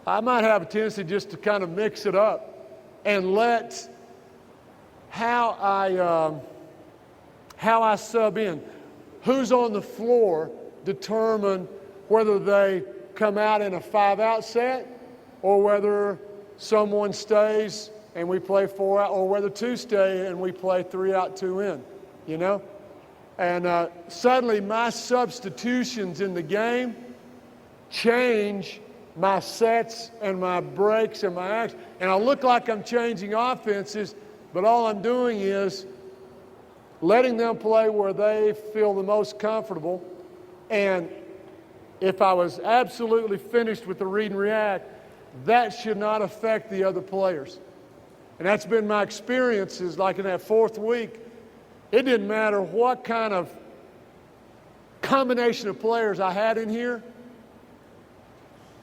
I might have a tendency just to kind of mix it up and let how I sub in, who's on the floor, determine whether they come out in a 5 out set or whether someone stays and we play 4 out, or whether 2 stay and we play 3 out, 2 in, you know? And suddenly my substitutions in the game change my sets and my breaks and my actions. And I look like I'm changing offenses, but all I'm doing is letting them play where they feel the most comfortable. And if I was absolutely finished with the read and react, that should not affect the other players. And that's been my experience, is like in that 4th week, it didn't matter what kind of combination of players I had in here.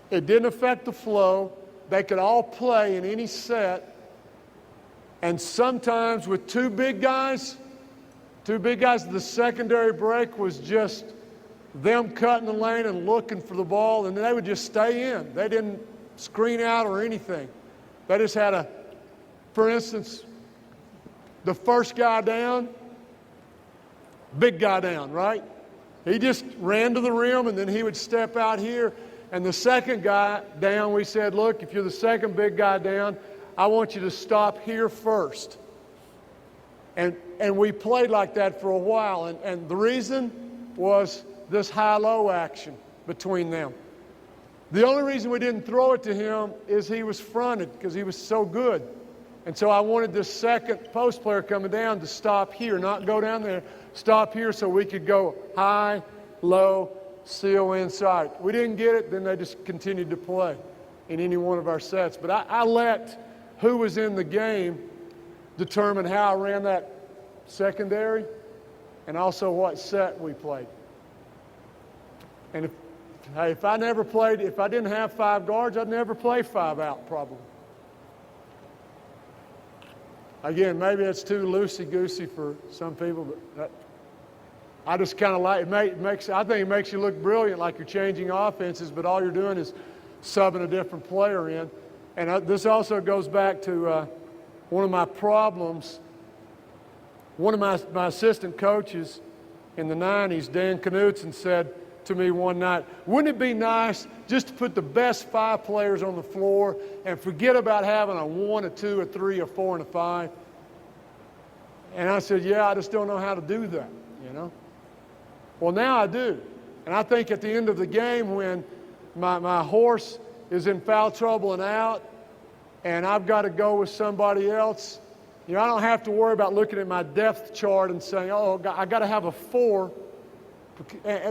It didn't affect the flow. They could all play in any set. And sometimes with 2 big guys, the secondary break was just them cutting the lane and looking for the ball, and they would just stay in. They didn't screen out or anything. They just had for instance, the first guy down, big guy down, right? He just ran to the rim, and then he would step out here. And the second guy down, we said, look, if you're the second big guy down, I want you to stop here first. And we played like that for a while. And the reason was this high-low action between them. The only reason we didn't throw it to him is he was fronted because he was so good. And so I wanted this second post player coming down to stop here, not go down there, stop here so we could go high, low, seal inside. We didn't get it, then they just continued to play in any one of our sets. But I let who was in the game determine how I ran that secondary and also what set we played. And if I never played, if I didn't have 5 guards, I'd never play 5 out probably. Again, maybe it's too loosey-goosey for some people, but I just kind of like it. I think it makes you look brilliant, like you're changing offenses, but all you're doing is subbing a different player in. And this also goes back to one of my problems. One of my assistant coaches in the 90s, Dan Knutson, said to me one night, wouldn't it be nice just to put the best 5 players on the floor and forget about having a 1, a 2, a 3, a 4, and a 5? And I said, yeah, I just don't know how to do that, you know? Well, now I do. And I think at the end of the game, when my horse is in foul trouble and out, and I've got to go with somebody else, you know, I don't have to worry about looking at my depth chart and saying, oh, I got to have a 4,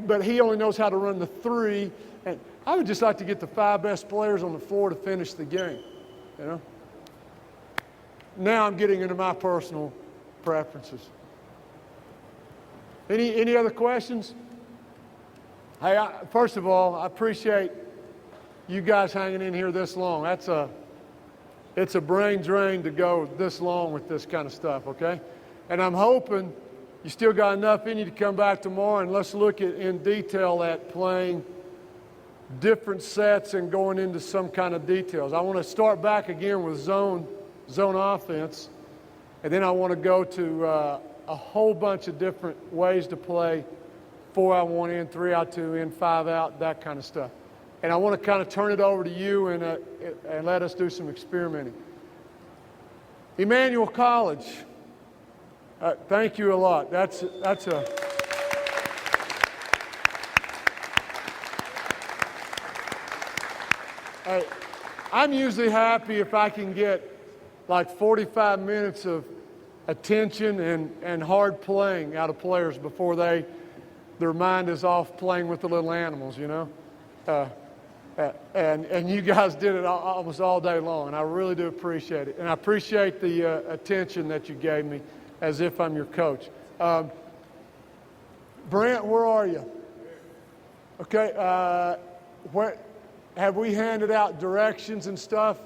but he only knows how to run the 3. And I would just like to get the 5 best players on the floor to finish the game, you know? Now I'm getting into my personal preferences. Any other questions? Hey, first of all, I appreciate you guys hanging in here this long. It's a brain drain to go this long with this kind of stuff, okay? And I'm hoping you still got enough in you to come back tomorrow and let's look in detail at playing different sets and going into some kind of details. I want to start back again with zone offense, and then I want to go to a whole bunch of different ways to play 4 out, 1 in, 3 out, 2 in, 5 out, that kind of stuff. And I want to kind of turn it over to you and let us do some experimenting. Emmanuel College, thank you a lot. That's a hey, I'm usually happy if I can get like 45 minutes of attention and hard playing out of players before their mind is off playing with the little animals, you know. And you guys did it almost all day long, and I really do appreciate it. And I appreciate the attention that you gave me as if I'm your coach. Brent, where are you? Okay, have we handed out directions and stuff?